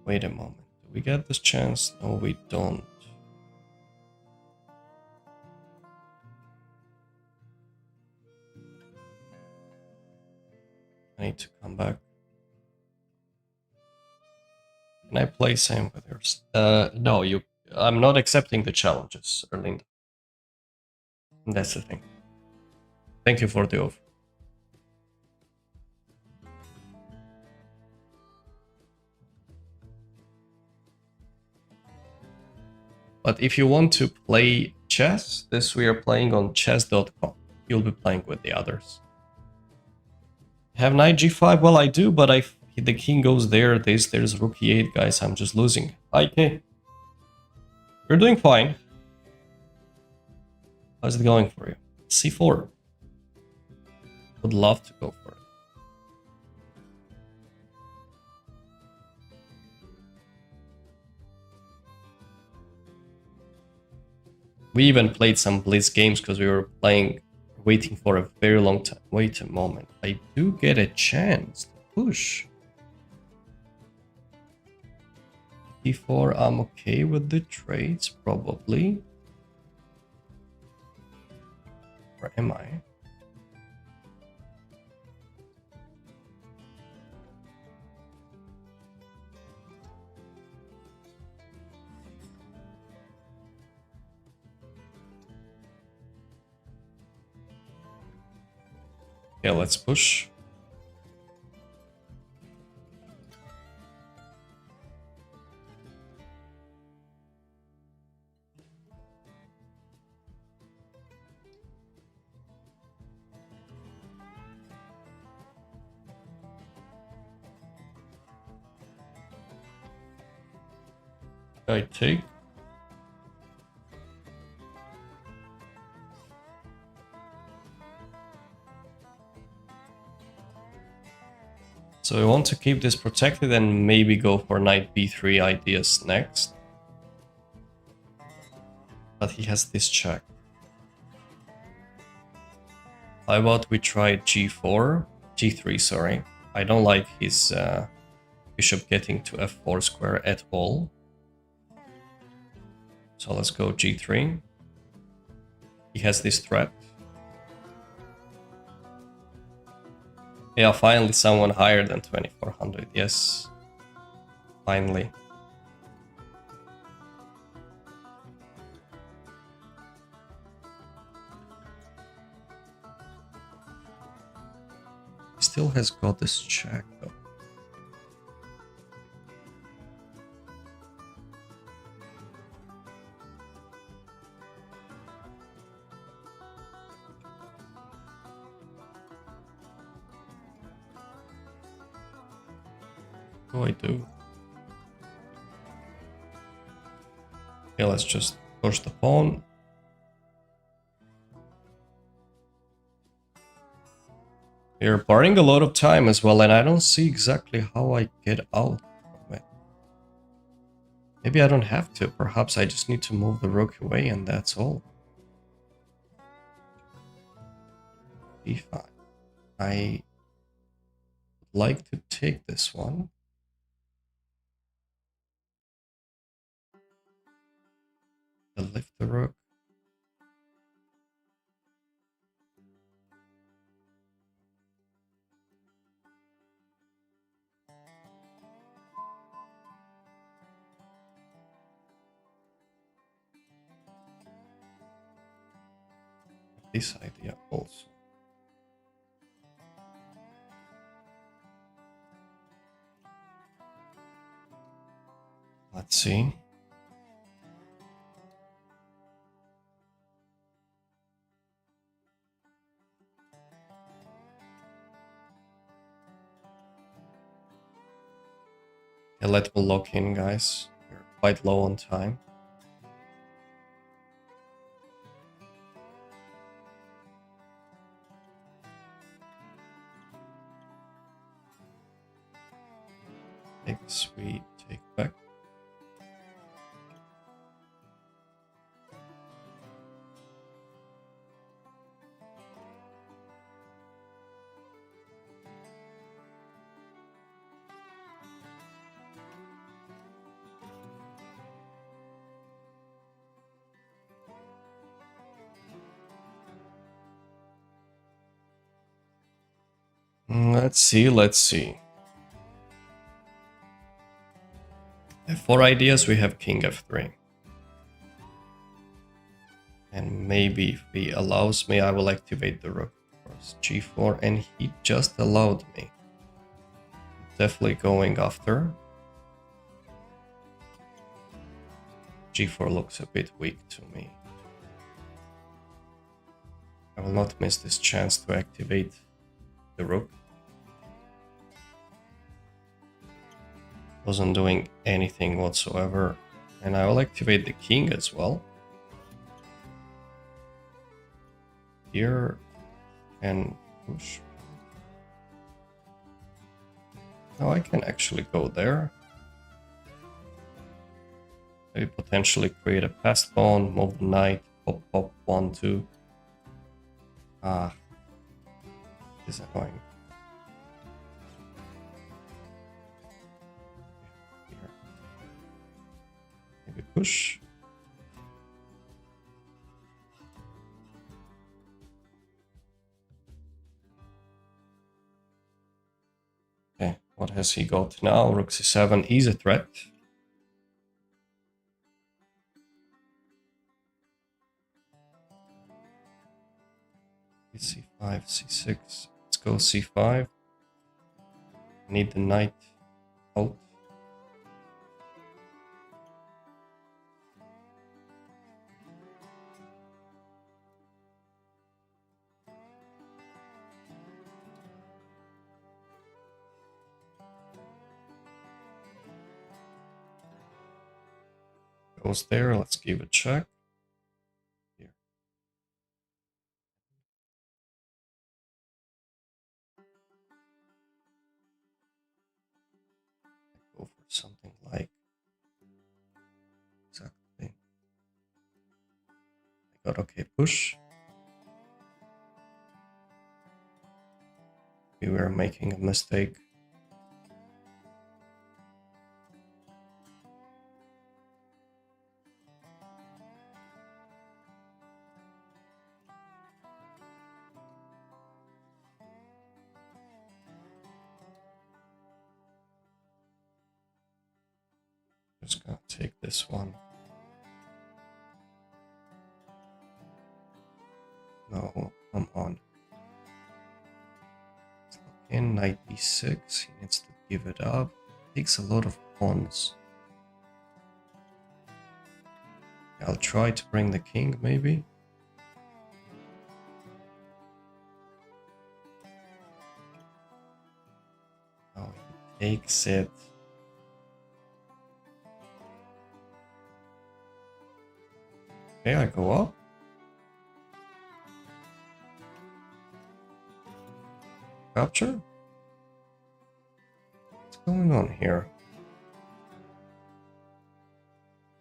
Wait a moment. Do we get this chance? No, we don't. I need to come back. Can I play same with yours? No, I'm not accepting the challenges, Erlinda. That's the thing. Thank you for the offer. But if you want to play chess. This we are playing on chess.com. You'll be playing with the others. Have knight g5? Well, I do, but the king goes there. There's rook e8, guys. I'm just losing. Okay. You're doing fine. How's it going for you? c4. Would love to go for it. We even played some blitz games because we were waiting for a very long time. Wait a moment. I do get a chance to push. e4, I'm okay with the trades, probably. Where am I? Yeah, let's push. I take. So we want to keep this protected and maybe go for knight b3 ideas next. But he has this check. How about we try g4? g3, sorry. I don't like his bishop getting to f4 square at all. So let's go g3. He has this threat. Yeah, finally someone higher than 2400. Yes. Finally. He still has got this check though. What do I do? Okay, let's just push the pawn. We're burning a lot of time as well, and I don't see exactly how I get out from it. Maybe I don't have to. Perhaps I just need to move the rook away and that's all. b5. I would like to take this one. Lift the rook. This idea also. Let's see. Okay, let me lock in, guys. We're quite low on time. X, we take back. Let's see. For ideas, we have king f3. And maybe if he allows me, I will activate the rook first. g4, and he just allowed me. Definitely going after. g4 looks a bit weak to me. I will not miss this chance to activate the rook. Wasn't doing anything whatsoever. And I will activate the king as well. Here and push. Now I can actually go there. Maybe potentially create a passed pawn, move the knight, pop, pop, 1, 2. Ah, this is annoying. Here. Maybe push. Okay, what has he got now? Rook c7 is a threat. c5, c6. Let's go c5. Need the knight out. Goes there. Let's give a check. Here. Go for something like exactly. I got okay push. We were making a mistake. Just gonna take this one. No, come on. In knight e6, he needs to give it up. Takes a lot of pawns. I'll try to bring the king, maybe. Oh, he takes it. Okay, I go up. Capture? What's going on here?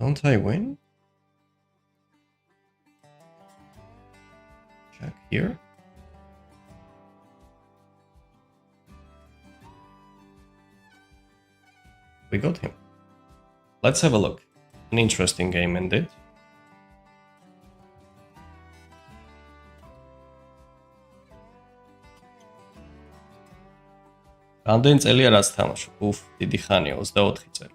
Don't I win? Check here. We got him. Let's have a look. An interesting game indeed. რამდენი წელია რაც თამაშობ? უფ, დიდი ხანია, 24 წელი.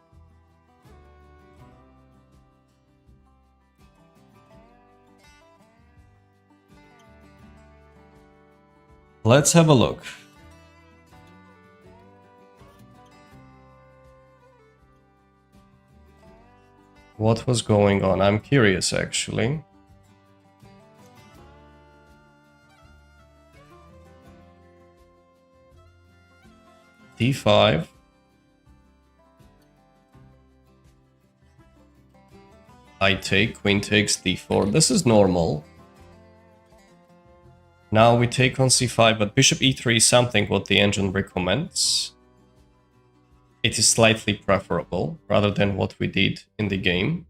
Let's have a look. What was going on? I'm curious actually. d5. I take, queen takes d4. This is normal. Now we take on c5, but bishop e3 is something what the engine recommends. It is slightly preferable rather than what we did in the game.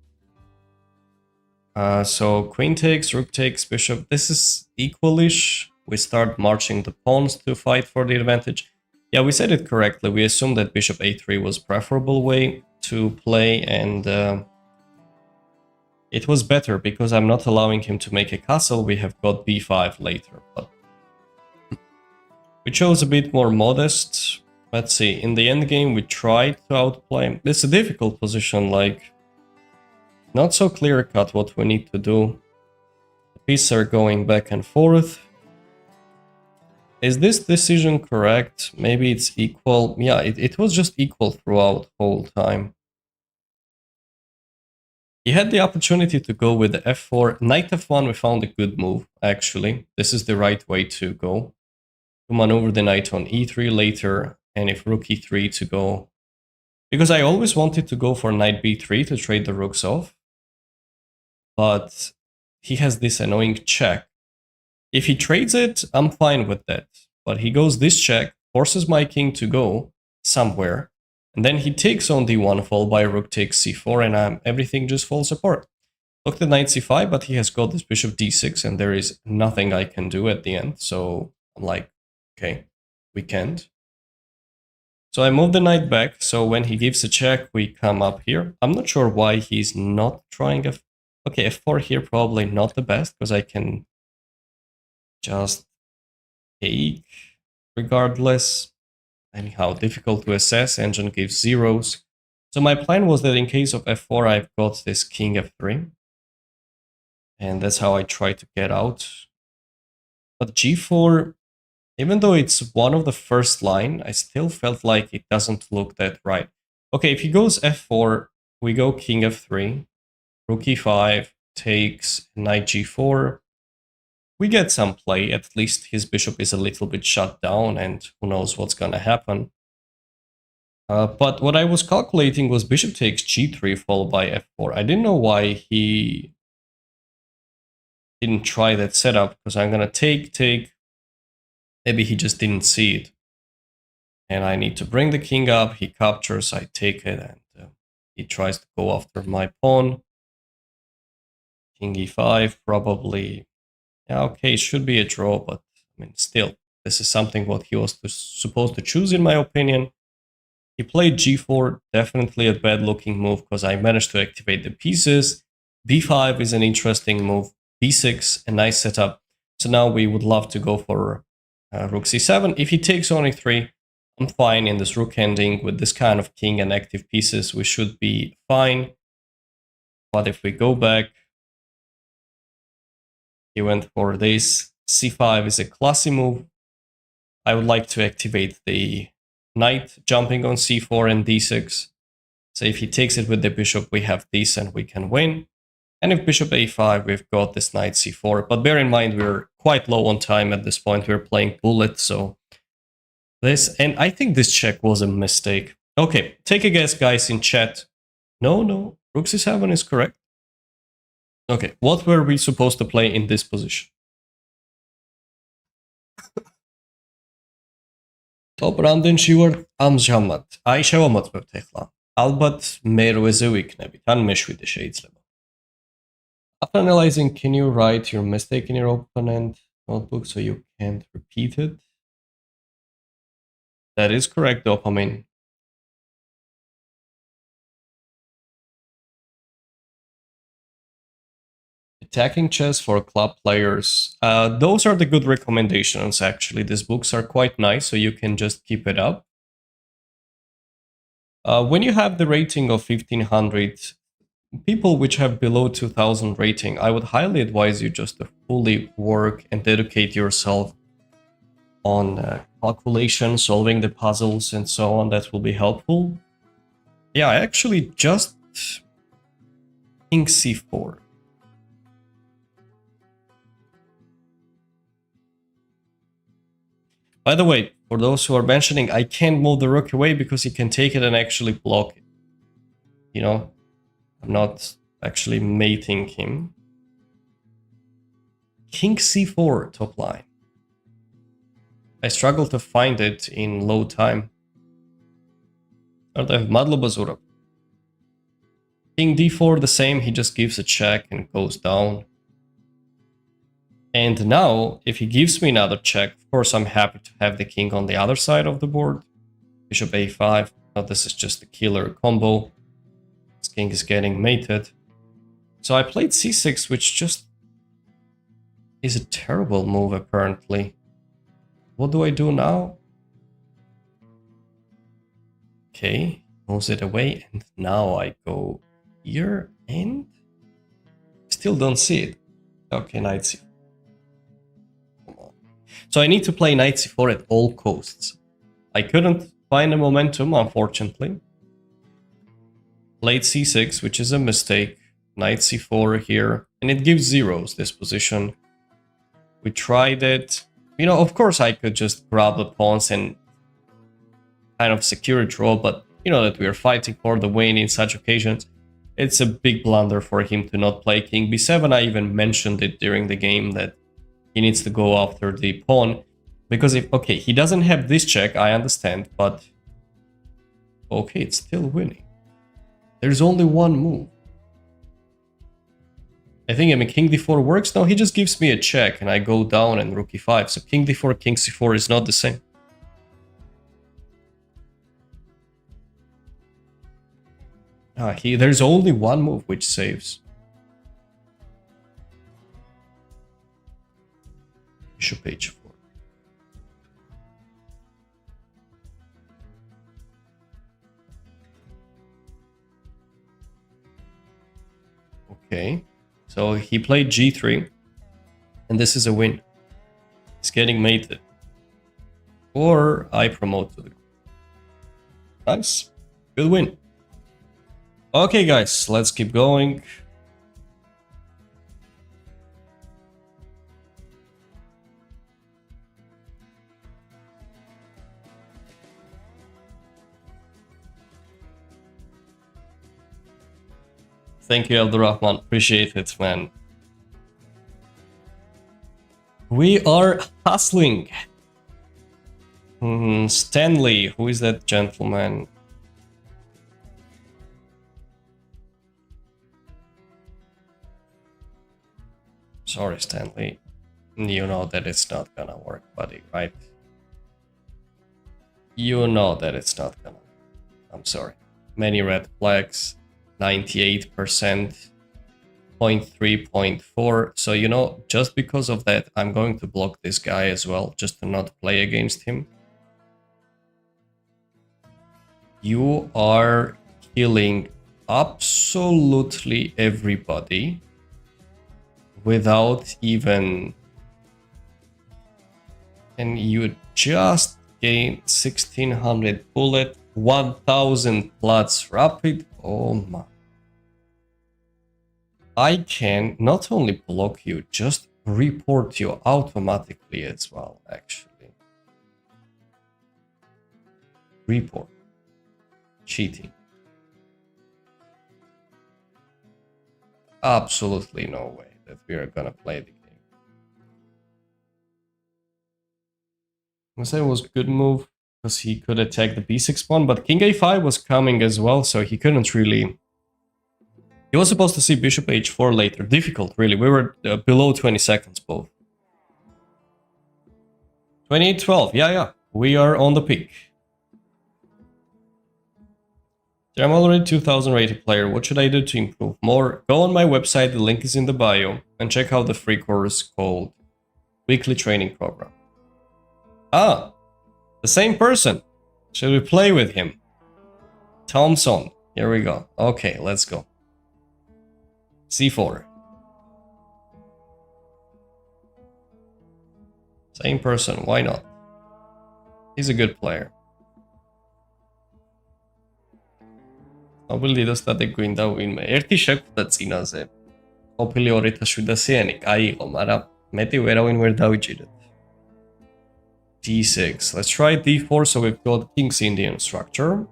So queen takes, rook takes, bishop. This is equalish. We start marching the pawns to fight for the advantage. Yeah, we said it correctly. We assumed that bishop a3 was preferable way to play, and it was better because I'm not allowing him to make a castle. We have got b5 later, but we chose a bit more modest. Let's see, in the end game we tried to outplay him. It's a difficult position, like not so clear cut what we need to do. The pieces are going back and forth. Is this decision correct? Maybe it's equal. Yeah, it was just equal throughout the whole time. He had the opportunity to go with the f4. Knight f1, we found a good move, actually. This is the right way to go. To maneuver the knight on e3 later, and if rook e3 to go. Because I always wanted to go for knight b3 to trade the rooks off. But he has this annoying check. If he trades it, I'm fine with that. But he goes this check, forces my king to go somewhere. And then he takes on d1, followed by rook takes c4, and everything just falls apart. Look at knight c5, but he has got this bishop d6, and there is nothing I can do at the end. So I'm like, okay, we can't. So I move the knight back, so when he gives a check, we come up here. I'm not sure why he's not trying okay, f4 here, probably not the best, because I can just take regardless. Anyhow, difficult to assess, engine gives zeros. So my plan was that in case of f4, I've got this king f3. And that's how I try to get out. But g4, even though it's one of the first line, I still felt like it doesn't look that right. Okay, if he goes f4, we go king f3, rook e5, takes knight g4. We get some play, at least his bishop is a little bit shut down, and who knows what's gonna happen. But what I was calculating was bishop takes g3 followed by f4. I didn't know why he didn't try that setup, because I'm gonna take. Maybe he just didn't see it. And I need to bring the king up, he captures, I take it, and he tries to go after my pawn. King e5, probably. Yeah, okay, it should be a draw, but I mean, still, this is something what he was supposed to choose, in my opinion. He played g4, definitely a bad-looking move, because I managed to activate the pieces. b5 is an interesting move. b6, a nice setup. So now we would love to go for rook c7. If he takes on e3, I'm fine in this rook ending. With this kind of king and active pieces, we should be fine. But if we go back, he went for this. c5 is a classy move. I would like to activate the knight jumping on c4 and d6. So if he takes it with the bishop, we have this and we can win. And if bishop a5, we've got this knight c4. But bear in mind, we're quite low on time at this point. We're playing bullet, so this... And I think this check was a mistake. Okay, take a guess, guys, in chat. No, rook c7 is correct. Okay, what were we supposed to play in this position? Top random sheward amjamad. Ai shevamotbeb ეხლა. Ალბათ მე როეზე ვიქნებით, ან მე7 შეიძლება. After analyzing, can you write your mistake in your opponent notebook so you can't repeat it? That is correct, Dopamine. Attacking chess for club players. Those are the good recommendations, actually. These books are quite nice, so you can just keep it up. When you have the rating of 1500, people which have below 2000 rating, I would highly advise you just to fully work and dedicate yourself on calculation, solving the puzzles, and so on. That will be helpful. Yeah, I actually just king c4. By the way, for those who are mentioning, I can't move the rook away because he can take it and actually block it. You know, I'm not actually mating him. King c4, top line. I struggle to find it in low time. King d4 the same, he just gives a check and goes down. And now, if he gives me another check, of course I'm happy to have the king on the other side of the board. Bishop a5, now this is just a killer combo. This king is getting mated. So I played c6, which just is a terrible move apparently. What do I do now? Okay, moves it away, and now I go here and still don't see it. Okay, knight c4. So I need to play knight c4 at all costs. I couldn't find a momentum, unfortunately. Played c6, which is a mistake. knight c4 here, and it gives zeros, this position. We tried it. Of course I could just grab the pawns and kind of secure a draw, but that we are fighting for the win in such occasions. It's a big blunder for him to not play king b7. I even mentioned it during the game that he needs to go after the pawn, because he doesn't have this check, I understand, but okay, it's still winning. There's only one move. I think, king d4 works. No, he just gives me a check and I go down and rook e5. So king d4, king c4 is not the same. There's only one move which saves. Bishop h4. Okay, so he played g3, and this is a win. He's getting mated. Or I promote to the... Nice. Good win. Okay, guys, let's keep going. Thank you, Abdurrahman. Appreciate it, man. We are hustling. Stanley, who is that gentleman? Sorry, Stanley. You know that it's not gonna work, buddy, right? You know that it's not gonna. I'm sorry. Many red flags. 98%, 0.3, 0.4. So, just because of that, I'm going to block this guy as well, just to not play against him. You are killing absolutely everybody without even... And you just gain 1600 bullet, 1000 plus rapid. Oh my. I can not only block you, just report you automatically as well, actually. Report. Cheating. Absolutely no way that we are gonna play the game. I say it was a good move, because he could attack the b6 pawn, but king a5 was coming as well, so he couldn't really... He was supposed to see bishop h4 later. Difficult, really. We were below 20 seconds both. 28-12, yeah. We are on the peak. I'm already 2000 rated player. What should I do to improve more? Go on my website, the link is in the bio, and check out the free course called Weekly Training Program. Ah, the same person. Should we play with him? Thompson. Here we go. Okay, let's go. c4. Same person, why not? He's a good player. Ნობილი достаток გვინდა ვინმე. ერთი შეკვდა წინაზე. ყოფილი 2007-იანი, კაი იყო, მაგრამ მეტი ვერავინ ვერ დავიჭირეთ. d6. Let's try d4, so we've got King's Indian structure.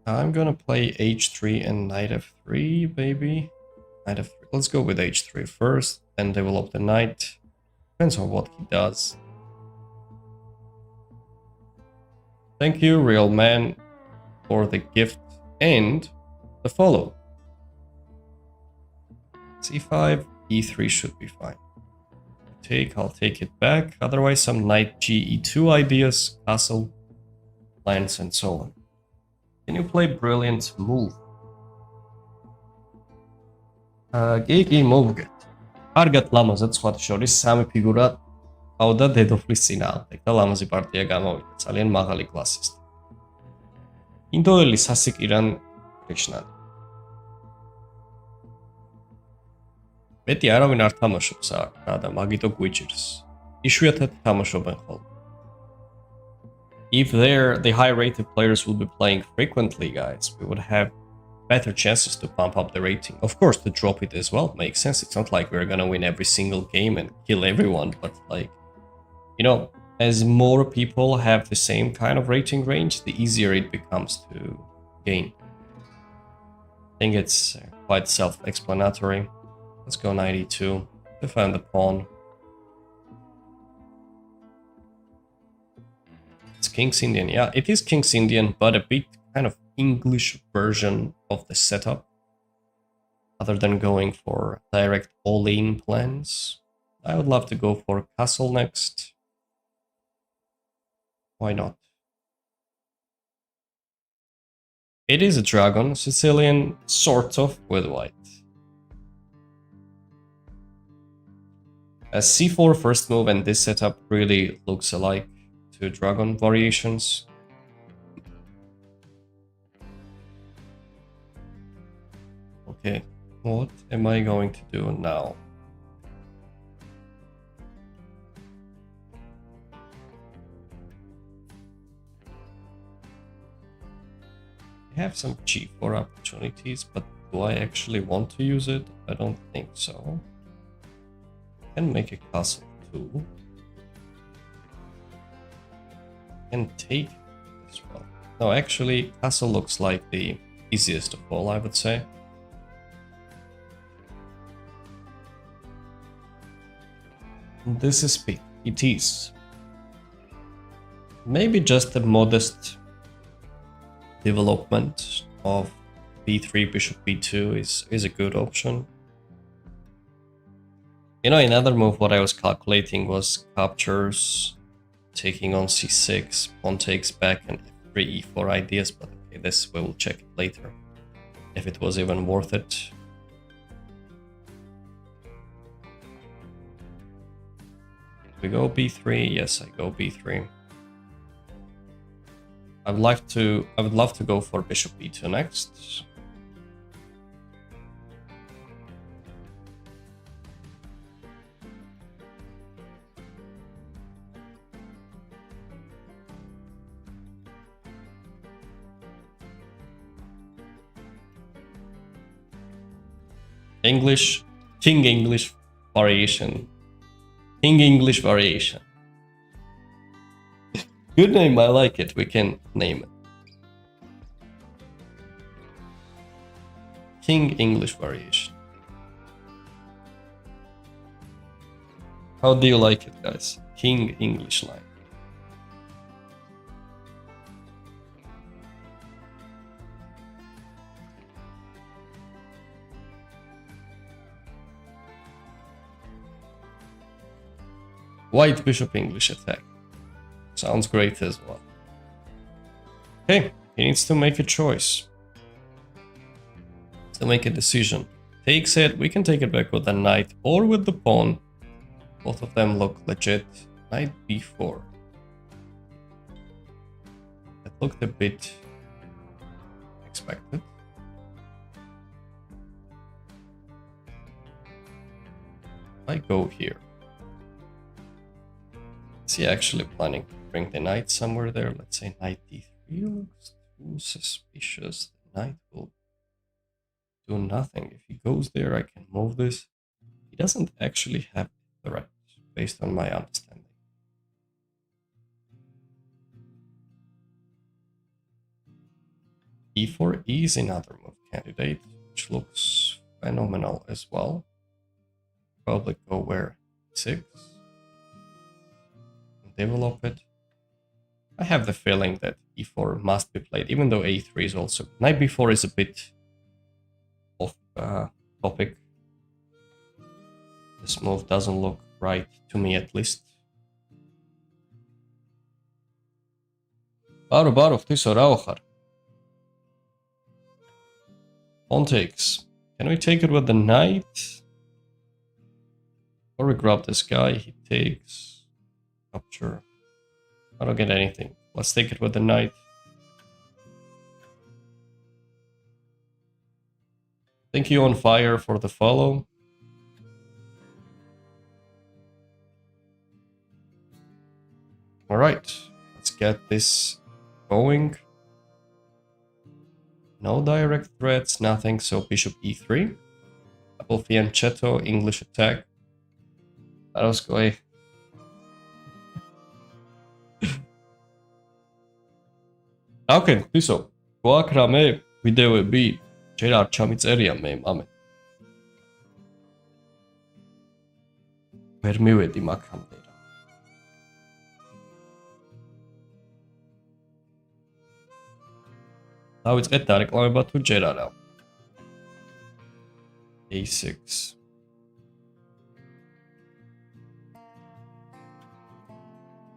I'm gonna play h3 and knight f3, maybe. Knight f3. Let's go with h3 first, then develop the knight. Depends on what he does. Thank you, real man, for the gift and the follow. c5, e3 should be fine. I'll take it back. Otherwise, some knight g e2 ideas, castle, lines, and so on. Can you play brilliant move? Gigi move get. Argat lamazat swat შორის სამი ფიგურა ყავდა დედოფლის წინააღმდეგ და ლამაზი პარტია გამოვიდა. ძალიან მაღალი კლასისტი. ინდოელი სასიკირან კრიშნანი. მეტი არავინ არ თამაშობს აქ და მაგიტო გვიჭირს. იშვიათად თამაშობენ ხოლმე. if the high-rated players will be playing frequently, guys, we would have better chances to pump up the rating. Of course, to drop it as well makes sense. It's not like we're gonna win every single game and kill everyone, but like, you know, as more people have the same kind of rating range, the easier it becomes to gain. I think it's quite self-explanatory. Let's go 92, defend the pawn. It's King's Indian. Yeah, it is King's Indian, but a bit kind of English version of the setup. Other than going for direct all-in plans, I would love to go for castle next. Why not? It is a dragon, Sicilian, sort of, with white. A c4 first move and this setup really looks alike to dragon variations. Okay, what am I going to do now? I have some g4 opportunities, but do I actually want to use it? I don't think so. I can make a castle too. I can take as well. No, actually, castle looks like the easiest of all, I would say. This is P. It is. Maybe just a modest development of b3, bishop b2 is a good option. You know, another move what I was calculating was captures, taking on c6, pawn takes back, and f3, e4 ideas, but okay, this we will check it later, if it was even worth it. We go b3, yes, I go b3. I would love to go for bishop b2 next. King English variation. King English variation. Good name, I like it. We can name it. King English variation. How do you like it, guys? King English line. White bishop English attack. Sounds great as well. Okay, he needs to make a choice. To make a decision. Takes it, we can take it back with the knight or with the pawn. Both of them look legit. Knight b4. That looked a bit expected. I go here. Is he actually planning to bring the knight somewhere there? Let's say knight d3 looks too suspicious. The knight will do nothing. If he goes there, I can move this. He doesn't actually have the threat, based on my understanding. e4 is another move candidate, which looks phenomenal as well. Probably go where? 6. Develop it. I have the feeling that e4 must be played, even though a3 is also... Knight b4 is a bit off topic. This move doesn't look right to me, at least. Barov, ты Rauchar. Pawn takes. Can we take it with the knight? Or we grab this guy, he takes... Capture. I don't get anything. Let's take it with the knight. Thank you on fire for the follow. Alright, let's just get this going. No direct threats, nothing, so bishop e3. Double fianchetto, English attack. Paraskoi. Okay, ისო. გვაქვს რამე ვიდეოები? ჯერ არ ჩამიწერია მე მამე. ვერ მივედი მაგამდე რა. დავიწყეთ დარეკლამება თუ ჯერ არა. A6.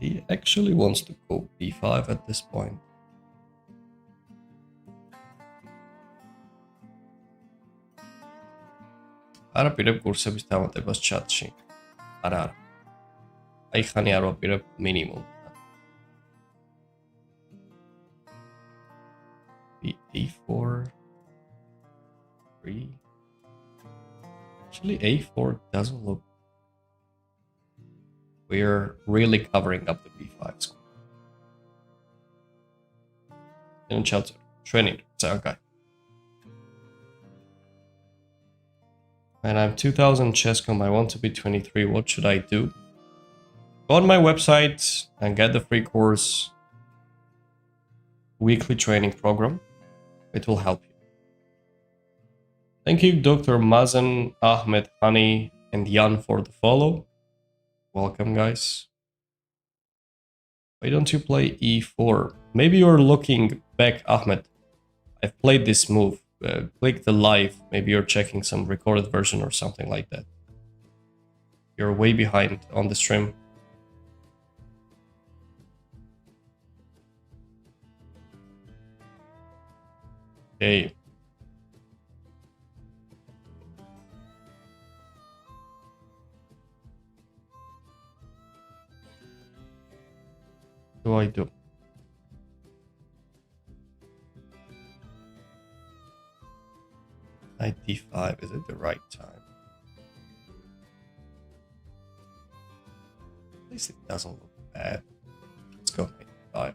He actually wants to go b5 at this point. არა პირებ კურსების დამატებას ჩატში. არა. აი ხანი არ ვაპირებ მინიმუმ. A4 3. Actually A4 doesn't look. We're really covering up the b5 square. In Chelsea, training, so okay. And I'm 2000 Chesscom, I want to be 23, what should I do? Go on my website and get the free course, weekly training program. It will help you. Thank you, Dr. Mazen, Ahmed, Hani, and Jan for the follow. Welcome, guys. Why don't you play e4? Maybe you're looking back, Ahmed. I've played this move. Click the live. Maybe you're checking some recorded version or something like that. You're way behind on the stream. Okay. What do I do? Knight d5, is it the right time? At least it doesn't look bad. Let's go knight d5.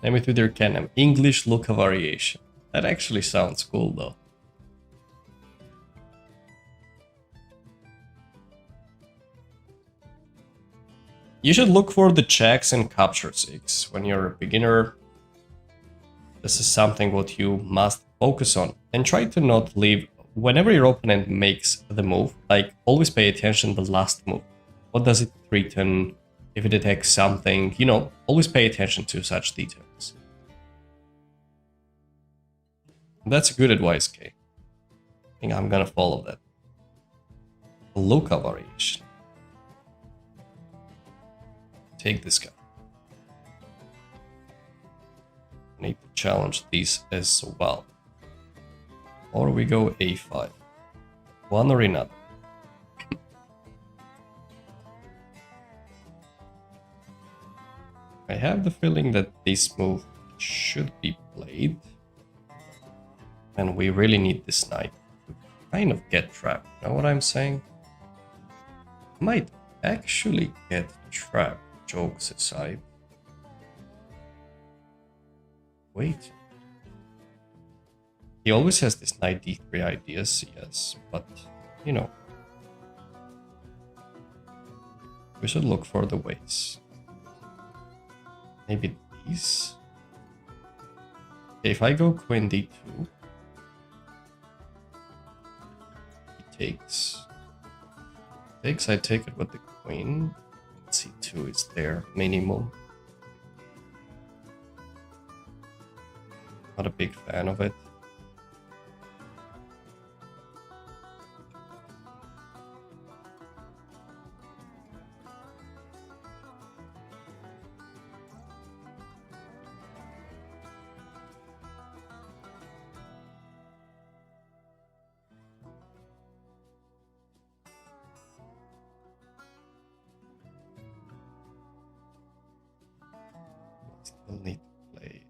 Name it with your canon. English Luca variation. That actually sounds cool though. You should look for the checks and capture 6 when you're a beginner. This is something what you must focus on, and try to not leave whenever your opponent makes the move. Like, always pay attention to the last move. What does it threaten? If it attacks something, you know, always pay attention to such details. That's good advice, Kay. I think I'm gonna follow that. Luca variation. Take this guy. I need to challenge these as well. Or we go a5. One or another. I have the feeling that this move should be played. And we really need this knight to kind of get trapped. You know what I'm saying? Might actually get trapped. Jokes aside. Wait. He always has this knight d3 ideas, yes, but, you know. We should look for the ways. Maybe these? Okay, if I go queen d2, he takes. Takes, I take it with the queen. C2 is there, minimum. Not a big fan of it. Still need to play.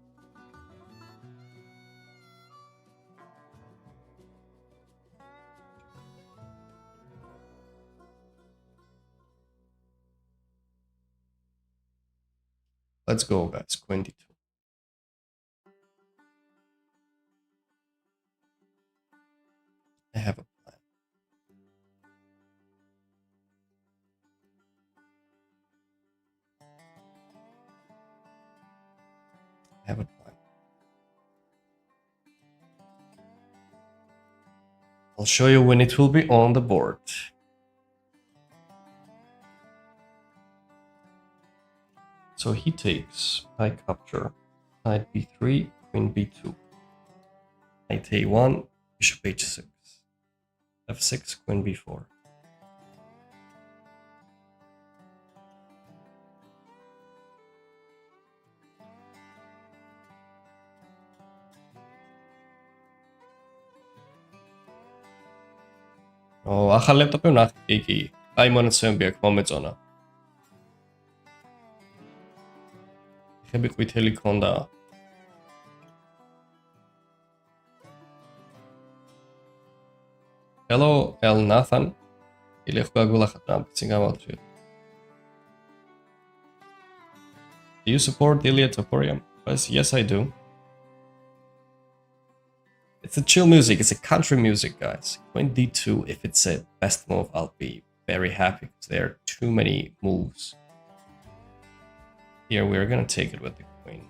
Let's go, guys. Queen d2. I have a plan. I have a plan. I'll show you when it will be on the board. So he takes, I capture, knight b3, queen b2, knight a1, bishop h6, f6, queen b4. ახალ ლეპტოპი ვნახე, კი, აი მონაცემები აქვს მომეწონა. ხები ყვითელი ქონდა. Hello, El Nathan. Ili khagulakhat Do you support Ilya Toporian? Yes, I do. It's a chill music. It's a country music, guys. Queen d2, if it's a best move, I'll be very happy because there are too many moves. Here, we're gonna take it with the queen.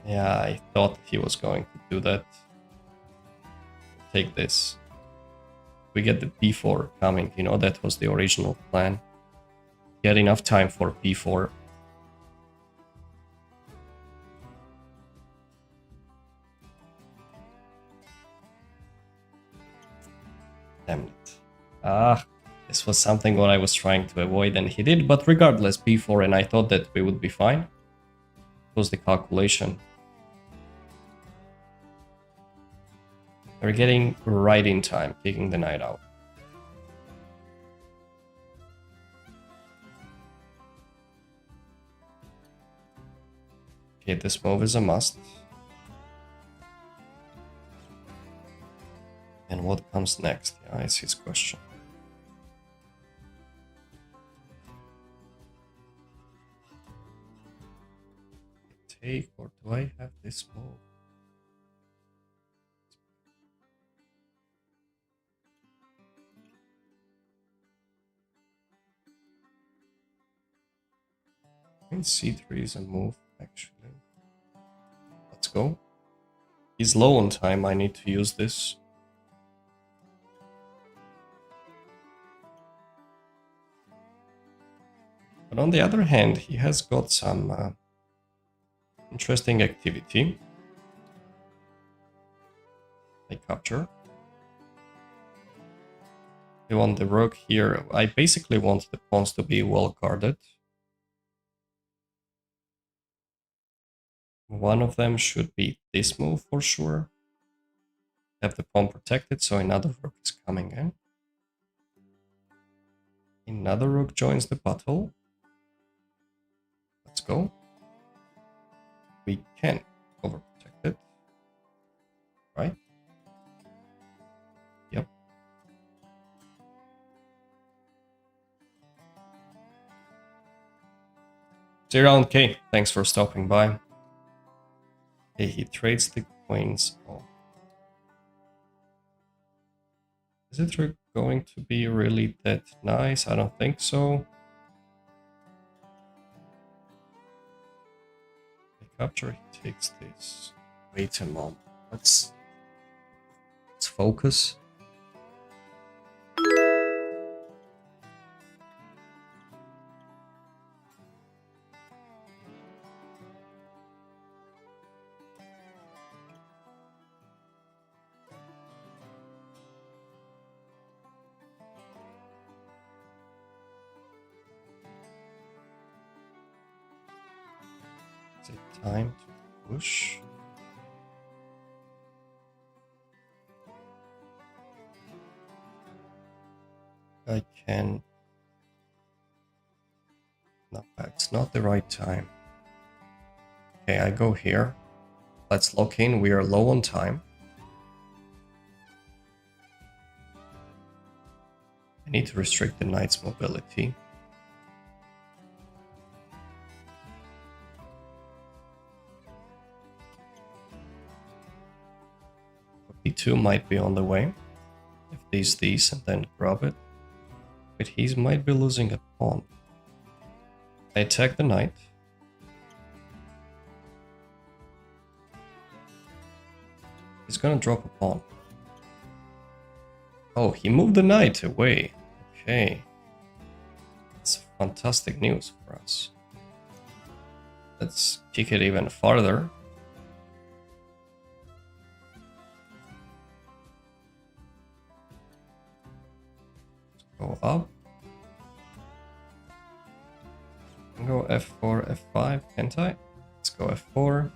Yeah, I thought he was going to do that. Take this. We get the b4 coming, you know, that was the original plan. Get enough time for b4. Damn it. This was something what I was trying to avoid and he did, but regardless, b4, and I thought that we would be fine. It was the calculation. We're getting right in time, taking the knight out. Okay, this move is a must. And what comes next? Yeah, is his question. Take, or do I have this move? Queen c3 is a move, actually. Let's go. He's low on time, I need to use this. But on the other hand, he has got some interesting activity. I capture. I want the rook here. I basically want the pawns to be well guarded. One of them should be this move for sure. Have the pawn protected, so another rook is coming in. Another rook joins the battle. Let's go. We can overprotect it. Right? Yep. Zero K, thanks for stopping by. Okay, he trades the queens. Oh. Is it going to be really that nice? I don't think so. The capture, he takes this. Wait a moment. Let's focus. Is it time to push? I can... No, it's not the right time. Okay, I go here. Let's lock in. We are low on time. need to restrict the knight's mobility. B2 might be on the way. If these and then grab it. But he might be losing a pawn. I attack the knight. He's gonna drop a pawn. Oh, he moved the knight away. Okay. That's fantastic news for us. Let's kick it even farther. Go up. Go f4, f5, can't I? Let's go f4.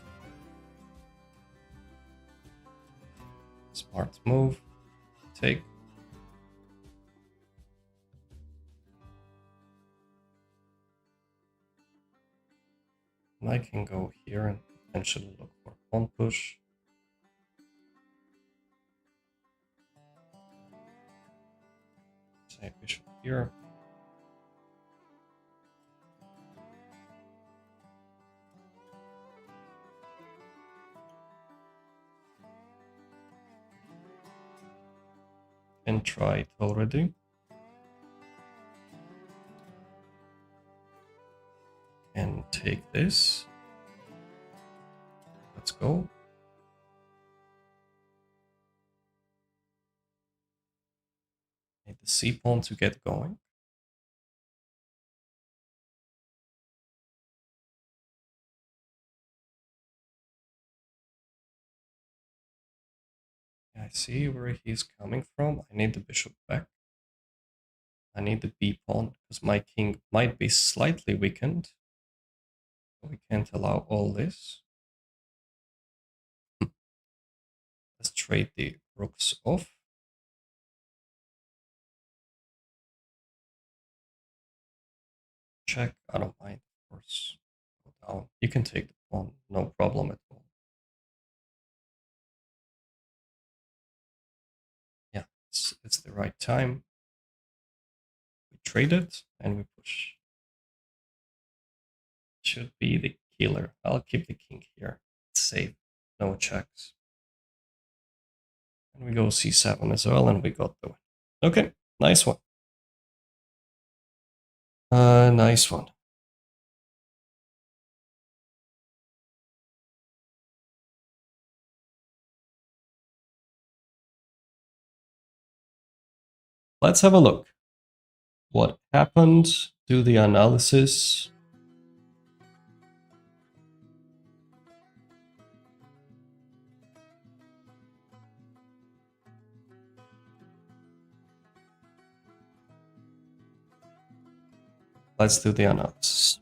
Smart move. Take. And I can go here and potentially look for pawn push. Say bishop here. And try it already. And take this. Let's go. Need the c pawn to get going. I see where he's coming from. I need the bishop back. I need the b pawn because my king might be slightly weakened. We can't allow all this. Let's trade the rooks off. Check, I don't mind, of course. Go down. You can take the pawn, no problem at all. Yeah, it's the right time. We trade it and we push. Should be the killer. I'll keep the king here. It's safe. No checks. And we go c7 as well, and we got the win. Okay, nice one. Nice one. Let's have a look. What happened? Do the analysis. Let's do the analysis.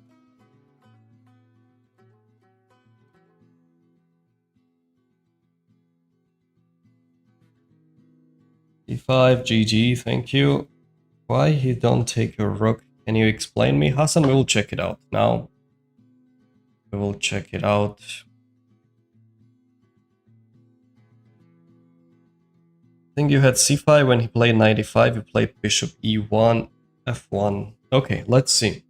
d5, GG, thank you. Why he don't take your rook? Can you explain me? Hassan, we will check it out now. We will check it out. I think you had c5 when he played 95. You played bishop e1, f1. Okay, let's see.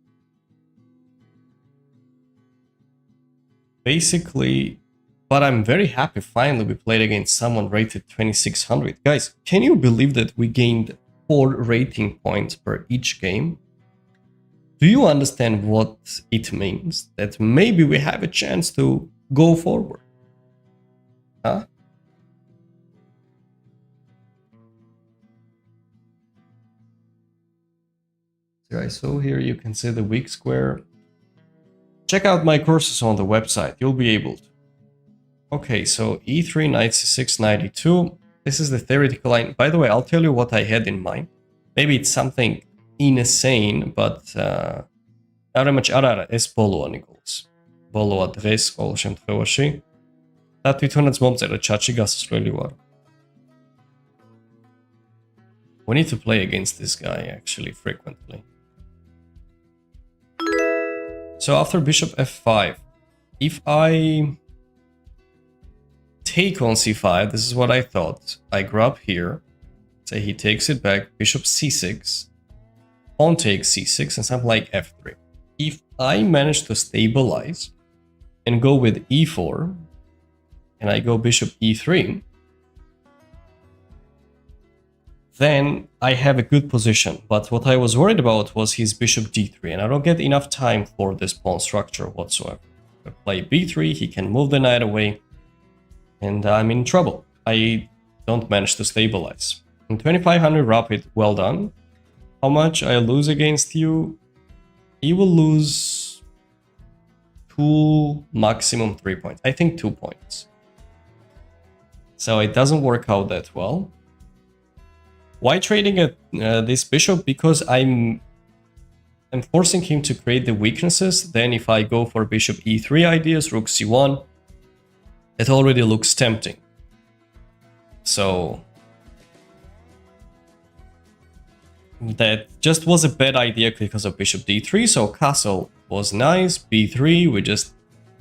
Basically, but I'm very happy finally we played against someone rated 2600. Guys, can you believe that we gained 4 rating points per each game? Do you understand what it means? That maybe we have a chance to go forward. Huh? Guys, so here you can see the weak square. Check out my courses on the website, you'll be able to. Okay, so e3, knight c6, knight e2. This is the theoretical line. By the way, I'll tell you what I had in mind. Maybe it's something insane, but Arameç arar es bolo anigos. Bolo adres all შემთხვევაში. და თვითონაც მომწერა chat-ში გასასვლელი ვარ. We need to play against this guy actually frequently. So after bishop f5, if I take on c5, this is what I thought. I grab here, say he takes it back, bishop c6, pawn takes c6 and something like f3. If I manage to stabilize and go with e4, and I go bishop e3, then I have a good position. But what I was worried about was his bishop d3, and I don't get enough time for this pawn structure whatsoever. If I play b3, he can move the knight away, and I'm in trouble. I don't manage to stabilize. In 2500 rapid, well done. How much I lose against you? You will lose 2, maximum 3 points. I think 2 points. So it doesn't work out that well. Why trading at this bishop? Because I'm forcing him to create the weaknesses. Then if I go for bishop e3 ideas, rook c1, it already looks tempting. So that just was a bad idea because of bishop d3. So castle was nice, b3, we just...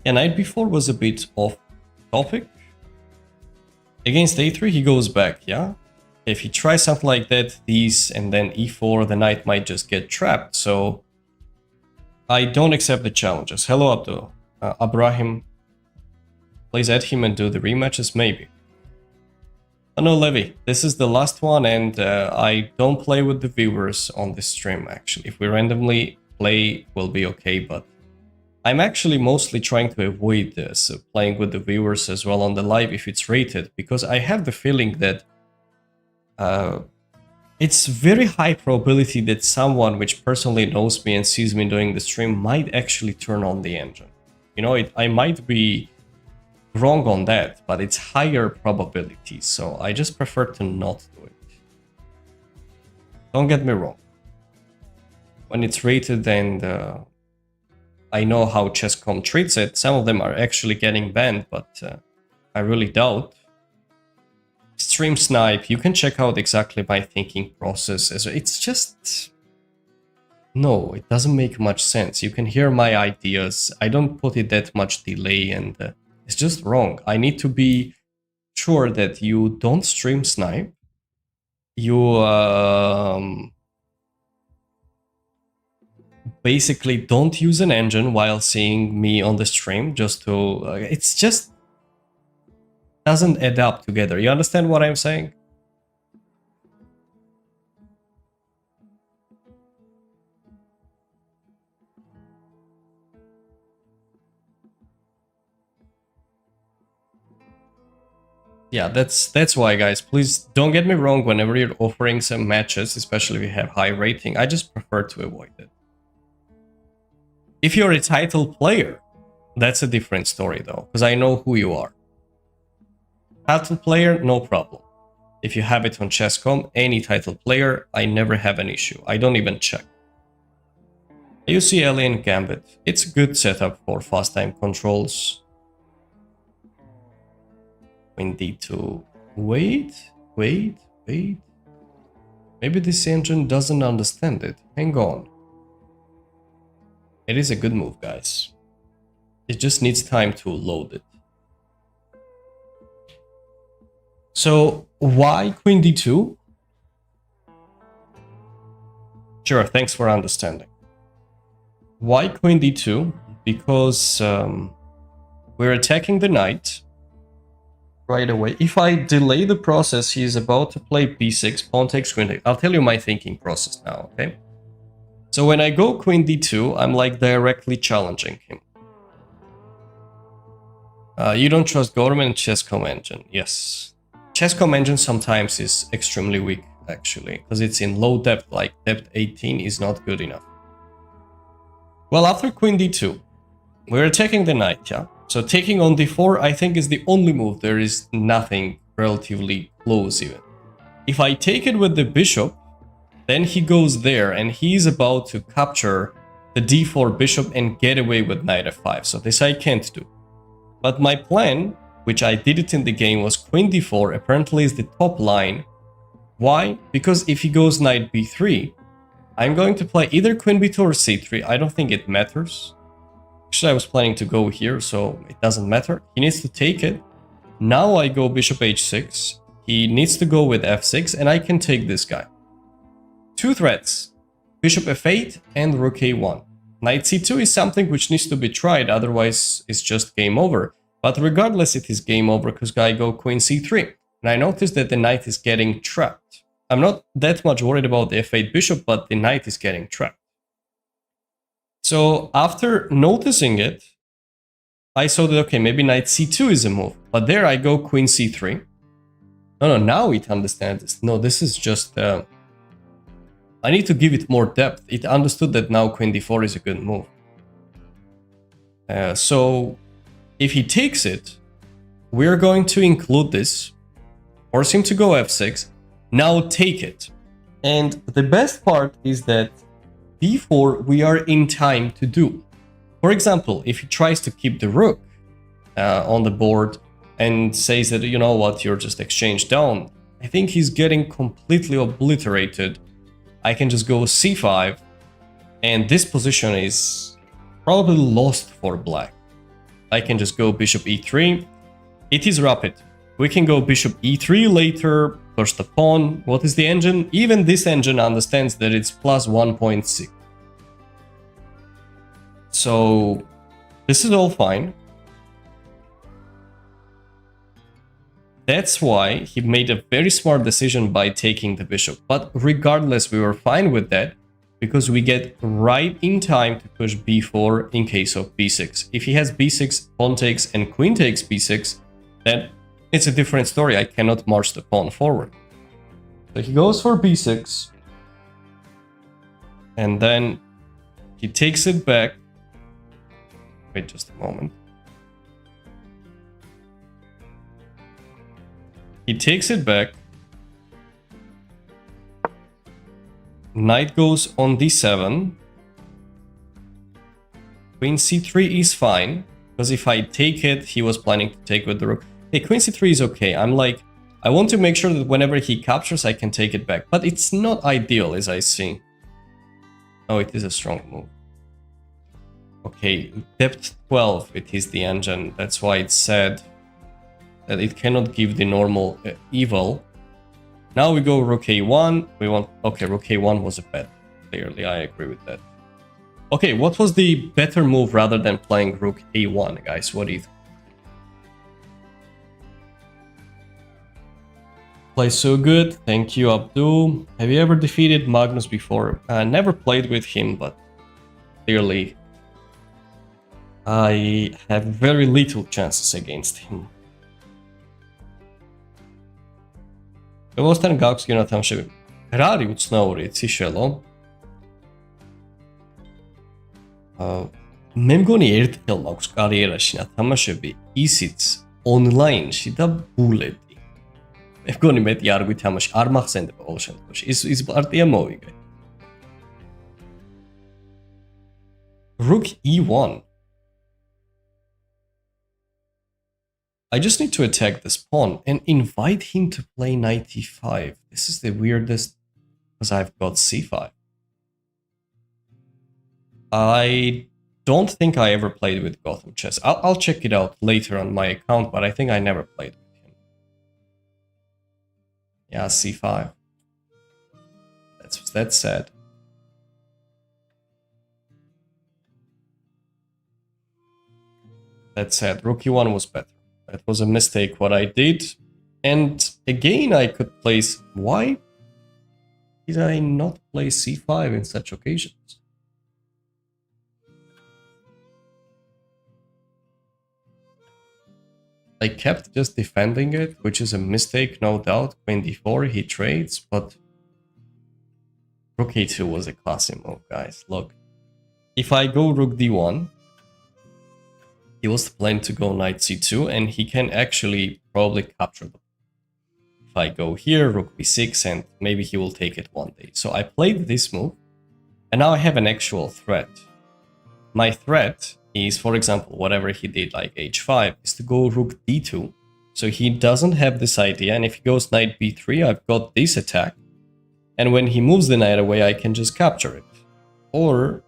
Yeah, knight b4 was a bit off topic. Against a3 he goes back, yeah? If he tries something like that, these, and then e4, the knight might just get trapped. So I don't accept the challenges. Hello, Abdul. Abraham. Please add him and do the rematches, maybe. Oh no, Levy, this is the last one, and I don't play with the viewers on this stream, actually. If we randomly play, we'll be okay, but I'm actually mostly trying to avoid this, playing with the viewers as well on the live if it's rated, because I have the feeling that it's very high probability that someone which personally knows me and sees me doing the stream might actually turn on the engine. You know, I might be wrong on that, but it's higher probability, so I just prefer to not do it. Don't get me wrong. When it's rated and I know how Chess.com treats it, some of them are actually getting banned, but I really doubt. Stream Snipe, you can check out exactly my thinking process. It's just... No, it doesn't make much sense. You can hear my ideas. I don't put it that much delay, and it's just wrong. I need to be sure that you don't stream snipe. You basically don't use an engine while seeing me on the stream, just to... it's just doesn't add up together. You understand what I'm saying? Yeah, that's why, guys. Please don't get me wrong. Whenever you're offering some matches, especially if you have high rating, I just prefer to avoid it. If you're a title player, that's a different story though, because I know who you are. Title player, no problem. If you have it on Chess.com, any title player, I never have an issue. I don't even check. You see Alien Gambit. It's a good setup for fast time controls. Queen d2. Wait. Maybe this engine doesn't understand it. Hang on. It is a good move, guys. It just needs time to load it. So, why Queen d2? Sure, thanks for understanding. Why Queen d2? Because we're attacking the knight right away. If I delay the process, he's about to play b6, pawn takes queen takes. I'll tell you my thinking process now, okay? So when I go Queen d2, I'm like directly challenging him. You don't trust government Chess.com engine? Yes. Chess.com engine sometimes is extremely weak, actually, because it's in low depth, like depth 18 is not good enough. Well, after Queen d2, we're attacking the knight, yeah? So taking on d4, I think, is the only move. There is nothing relatively close even. If I take it with the bishop, then he goes there, and he's about to capture the d4 bishop and get away with knight f5. So this I can't do. But my plan, which I did it in the game, was Queen d4 apparently is the top line. Why? Because if he goes knight b3, I'm going to play either Queen b2 or c3. I don't think it matters. Actually, I was planning to go here, so it doesn't matter. He needs to take it. Now I go bishop h6. He needs to go with f6, and I can take this guy. Two threats. bishop f8 and rook a1. Knight c2 is something which needs to be tried, otherwise it's just game over. But regardless, it is game over because I go queen c3. And I notice that the knight is getting trapped. I'm not that much worried about the f8 bishop, but the knight is getting trapped. So after noticing it, I saw that, okay, maybe knight c2 is a move. But there I go queen c3. No, now it understands this. No, this is just... I need to give it more depth. It understood that now queen d4 is a good move. So if he takes it, we're going to include this, force him to go f6, now take it. And the best part is that d4 we are in time to do. For example, if he tries to keep the rook on the board and says that, you know what, you're just exchanged down, I think he's getting completely obliterated. I can just go c5, and this position is probably lost for black. I can just go bishop e3. It is rapid. We can go bishop e3 later, push the pawn. What is the engine? Even this engine understands that it's plus 1.6. So this is all fine. That's why he made a very smart decision by taking the bishop. But regardless, we were fine with that because we get right in time to push b4 in case of b6. If he has b6, pawn takes, and queen takes b6, then it's a different story. I cannot march the pawn forward. So he goes for b6. And then he takes it back. Wait just a moment. He takes it back. Knight goes on d7. Queen c3 is fine, because if I take it, he was planning to take with the rook. Hey, queen c3 is okay. I'm like, I want to make sure that whenever he captures, I can take it back. But it's not ideal, as I see. Oh, it is a strong move. Okay, depth 12, it is the engine. That's why it said that it cannot give the normal evil. Now we go rook a1. We want... Okay, rook a1 was a bet. Clearly, I agree with that. Okay, what was the better move rather than playing rook a1, guys? What do you think? Play so good. Thank you, Abdul. Have you ever defeated Magnus before? Never played with him, but clearly I have very little chances against him. Vostan gaქვს გინათამშები. რა არის უცნაური, იცი შელო? მე მგონი ერთხელ მაქვს კარიერაში ნათამაშები ისიც ონლაინში და ბულები. მე მგონი მეტი არ გვითამაში, არ მახსენდება ყოველ შემთხვევაში. ის პარტია მოვიგე. Rook e1. I just need to attack this pawn and invite him to play knight e5. This is the weirdest, because I've got c5. I don't think I ever played with Gotham Chess. I'll check it out later on my account, but I think I never played with him. Yeah, c5. That's sad. That said, rook e1 was better. That was a mistake what I did. And again, I could place... Why did I not play c5 in such occasions? I kept just defending it, which is a mistake, no doubt. Queen d4, he trades, but... Rook a2 was a classy move, guys. Look, if I go rook d1... He was planning to go knight c2, and he can actually probably capture them. If I go here, rook b6, and maybe he will take it one day. So I played this move, and now I have an actual threat. My threat is, for example, whatever he did, like h5, is to go rook d2. So he doesn't have this idea, and if he goes knight b3, I've got this attack. And when he moves the knight away, I can just capture it. Or,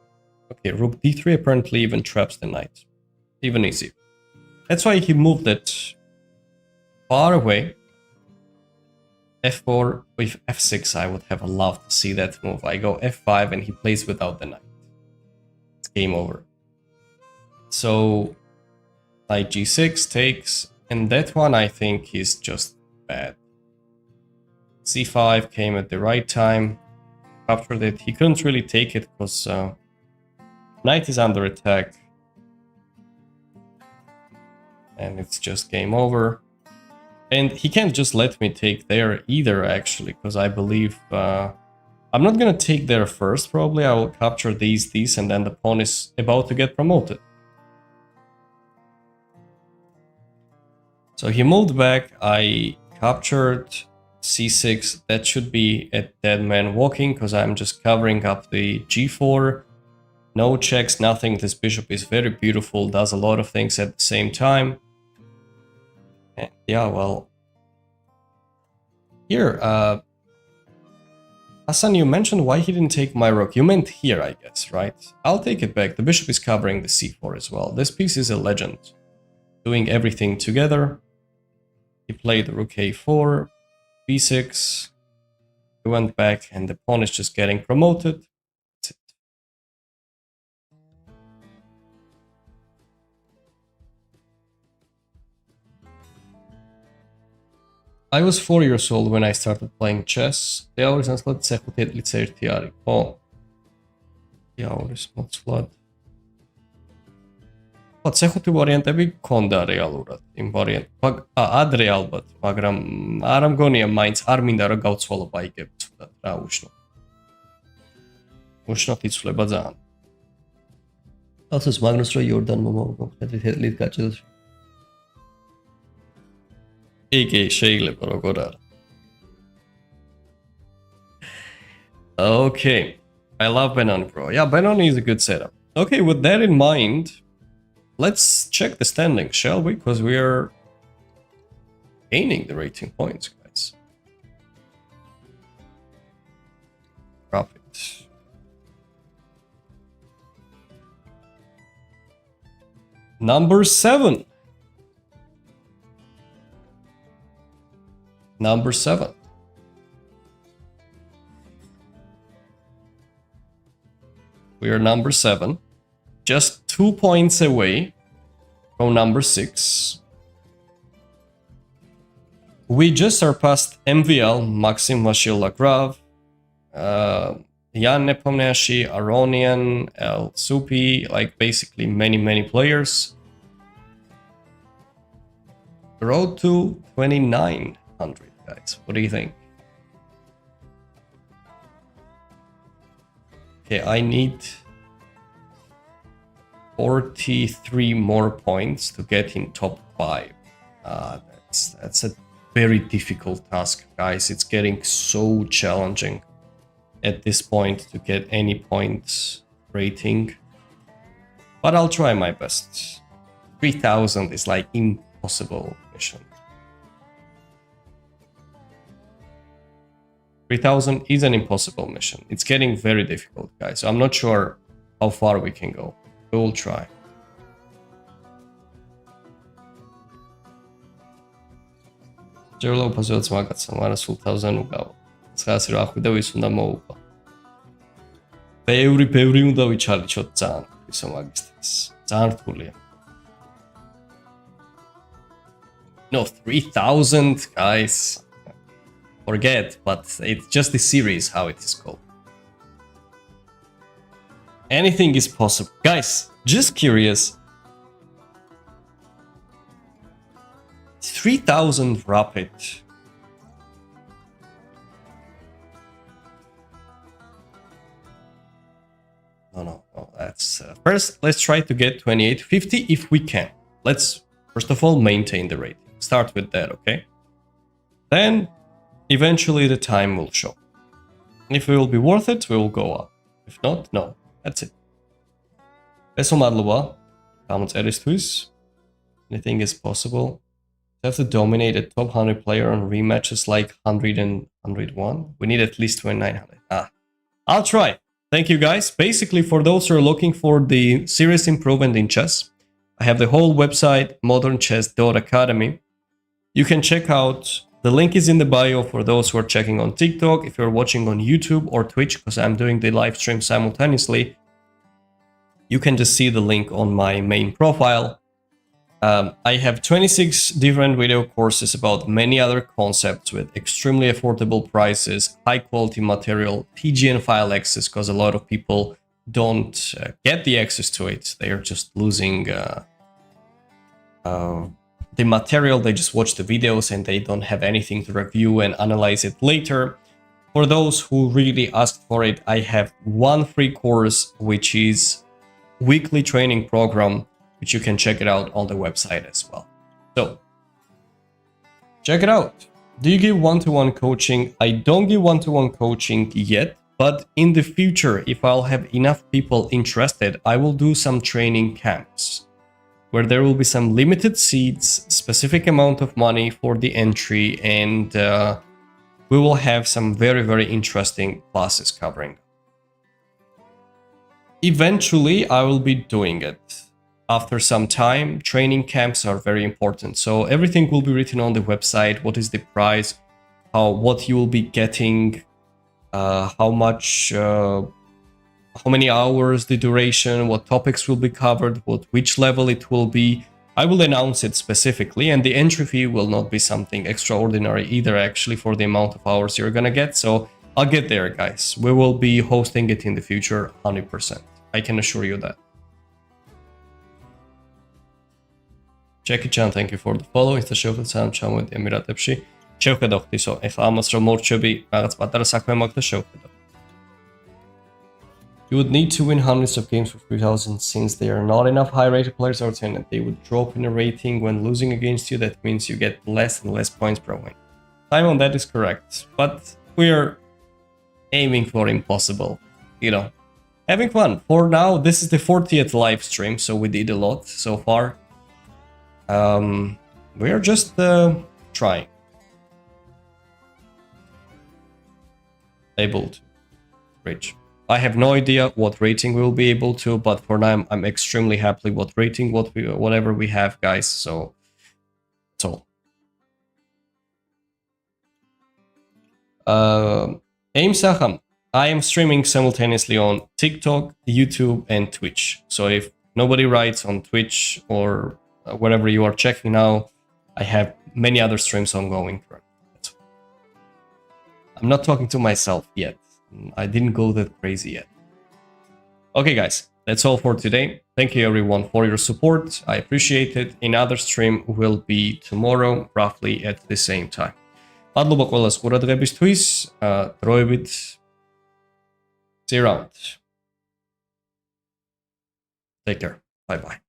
okay, rook d3 apparently even traps the knight. Even easier. That's why he moved it far away. f4 with f6. I would have loved to see that move. I go f5 and he plays without the knight. It's game over. So knight g6 takes, and that one I think is just bad. c5 came at the right time. Captured it. He couldn't really take it because knight is under attack. And it's just game over. And he can't just let me take there either, actually, because I believe I'm not gonna take there first. Probably I will capture these, and then the pawn is about to get promoted. So he moved back. I captured c6. That should be a dead man walking because I'm just covering up the g4. No checks, nothing. This bishop is very beautiful, does a lot of things at the same time. And yeah, well, here, Hassan, you mentioned why he didn't take my rook. You meant here, I guess, right? I'll take it back. The bishop is covering the c4 as well. This piece is a legend, doing everything together. He played rook a4, b6. He went back, and the pawn is just getting promoted. I was 4 years old when I started playing chess. Teoris and slot cehutit liceirtiari. Oh. Teoris mod slot. Cehuti variantები გქონდა რეალურად იმ ვარიანტ. ადრე ალბათ, მაგრამ არ მგონია მაინც არ მინდა რომ გავცვალო ბაიგები თუნდაც რა უშნო. უშნო იცვლება ძალიან. ალბათ მაგნუს რო იორდანმა მოვხედრით ეთლით გაჭედოთ. იგი შეიძლება როგორ არა. Okay. I love Benoni Pro. Yeah, Benoni is a good setup. Okay, with that in mind, let's check the standings, shall we? Because we are gaining the rating points, guys. Drop it. Number 7. Number 7. We are number 7. Just 2 points away from number 6. We just surpassed MVL, Maxim Vasyl-Lagrave, Jan Nepomniachtchi, Aronian, El Supi, like basically many players. The road to 2900, guys. What do you think? Okay, I need 43 more points to get in top 5. That's a very difficult task, guys. It's getting so challenging at this point to get any points rating. But I'll try my best. 3000 is like impossible mission. 3000 is an impossible mission. It's getting very difficult, guys. So I'm not sure how far we can go. We will try. Jero poziots magacam, არა სულ თავზე უკავა. 900 რა ხვი და ვის უნდა მოუყვა. ბევრი უნდა ვიჩალიჩოთ ძალიან ისო მაგისტრის. ძალიან რთულია. No, 3000, guys. Forget, but it's just the series how it is called. Anything is possible. Guys, just curious. 3000 rapid. No, that's first let's try to get 2850 if we can. Let's first of all maintain the rating. Start with that, okay? Then eventually the time will show. If it will be worth it, we will go up. If not, no. That's it. Anything is possible. You have to dominate a top 100 player on rematches like 100 and 101. We need at least 2900. I'll try. Thank you, guys. Basically, for those who are looking for the serious improvement in chess, I have the whole website, modernchess.academy. You can check out The link is in the bio for those who are checking on TikTok. If you're watching on YouTube or Twitch, because I'm doing the live stream simultaneously, you can just see the link on my main profile. I have 26 different video courses about many other concepts with extremely affordable prices, high quality material, PGN file access, because a lot of people don't get the access to it. They are just losing the material. They just watch the videos and they don't have anything to review and analyze it later. For those who really asked for it, I have one free course, which is weekly training program, which you can check it out on the website as well. So check it out. Do you give one-to-one coaching? I don't give one-to-one coaching yet, but in the future, if I'll have enough people interested, I will do some training camps where there will be some limited seats, specific amount of money for the entry, and we will have some very, very interesting classes covering. Eventually, I will be doing it. After some time, training camps are very important. So everything will be written on the website. What is the price? What you will be getting? How much? How many hours, the duration, what topics will be covered, which level it will be. I will announce it specifically, and the entry fee will not be something extraordinary either, actually, for the amount of hours you're gonna get. So I'll get there, guys. We will be hosting it in the future, 100%. I can assure you that. Jackie Chan, thank you for the follow. It's the show for Sam Chamud Emiratებში. შევხედავ ხთისო, ეხლა ამას რომ მორჩები, რაღაც პატარა საქმე მაქვს და შევხედავ. You would need to win hundreds of games for 3,000 since there are not enough high-rated players or and they would drop in a rating when losing against you. That means you get less and less points per win. Simon, that is correct, but we are aiming for impossible. You know, having fun. For now, this is the 40th live stream, so we did a lot so far. We are just trying. Able to reach. I have no idea what rating we will be able to, but for now I'm extremely happy what rating, whatever we have, guys. So that's all. Aim Saham. I am streaming simultaneously on TikTok, YouTube, and Twitch. So if nobody writes on Twitch or wherever you are checking now, I have many other streams ongoing. I'm not talking to myself yet. I didn't go that crazy yet. Okay, guys, that's all for today. Thank you everyone for your support. I appreciate it. Another stream will be tomorrow, roughly at the same time. Padloba ყველას ყურადღებისთვის, დროებით. See you around. Take care. Bye-bye.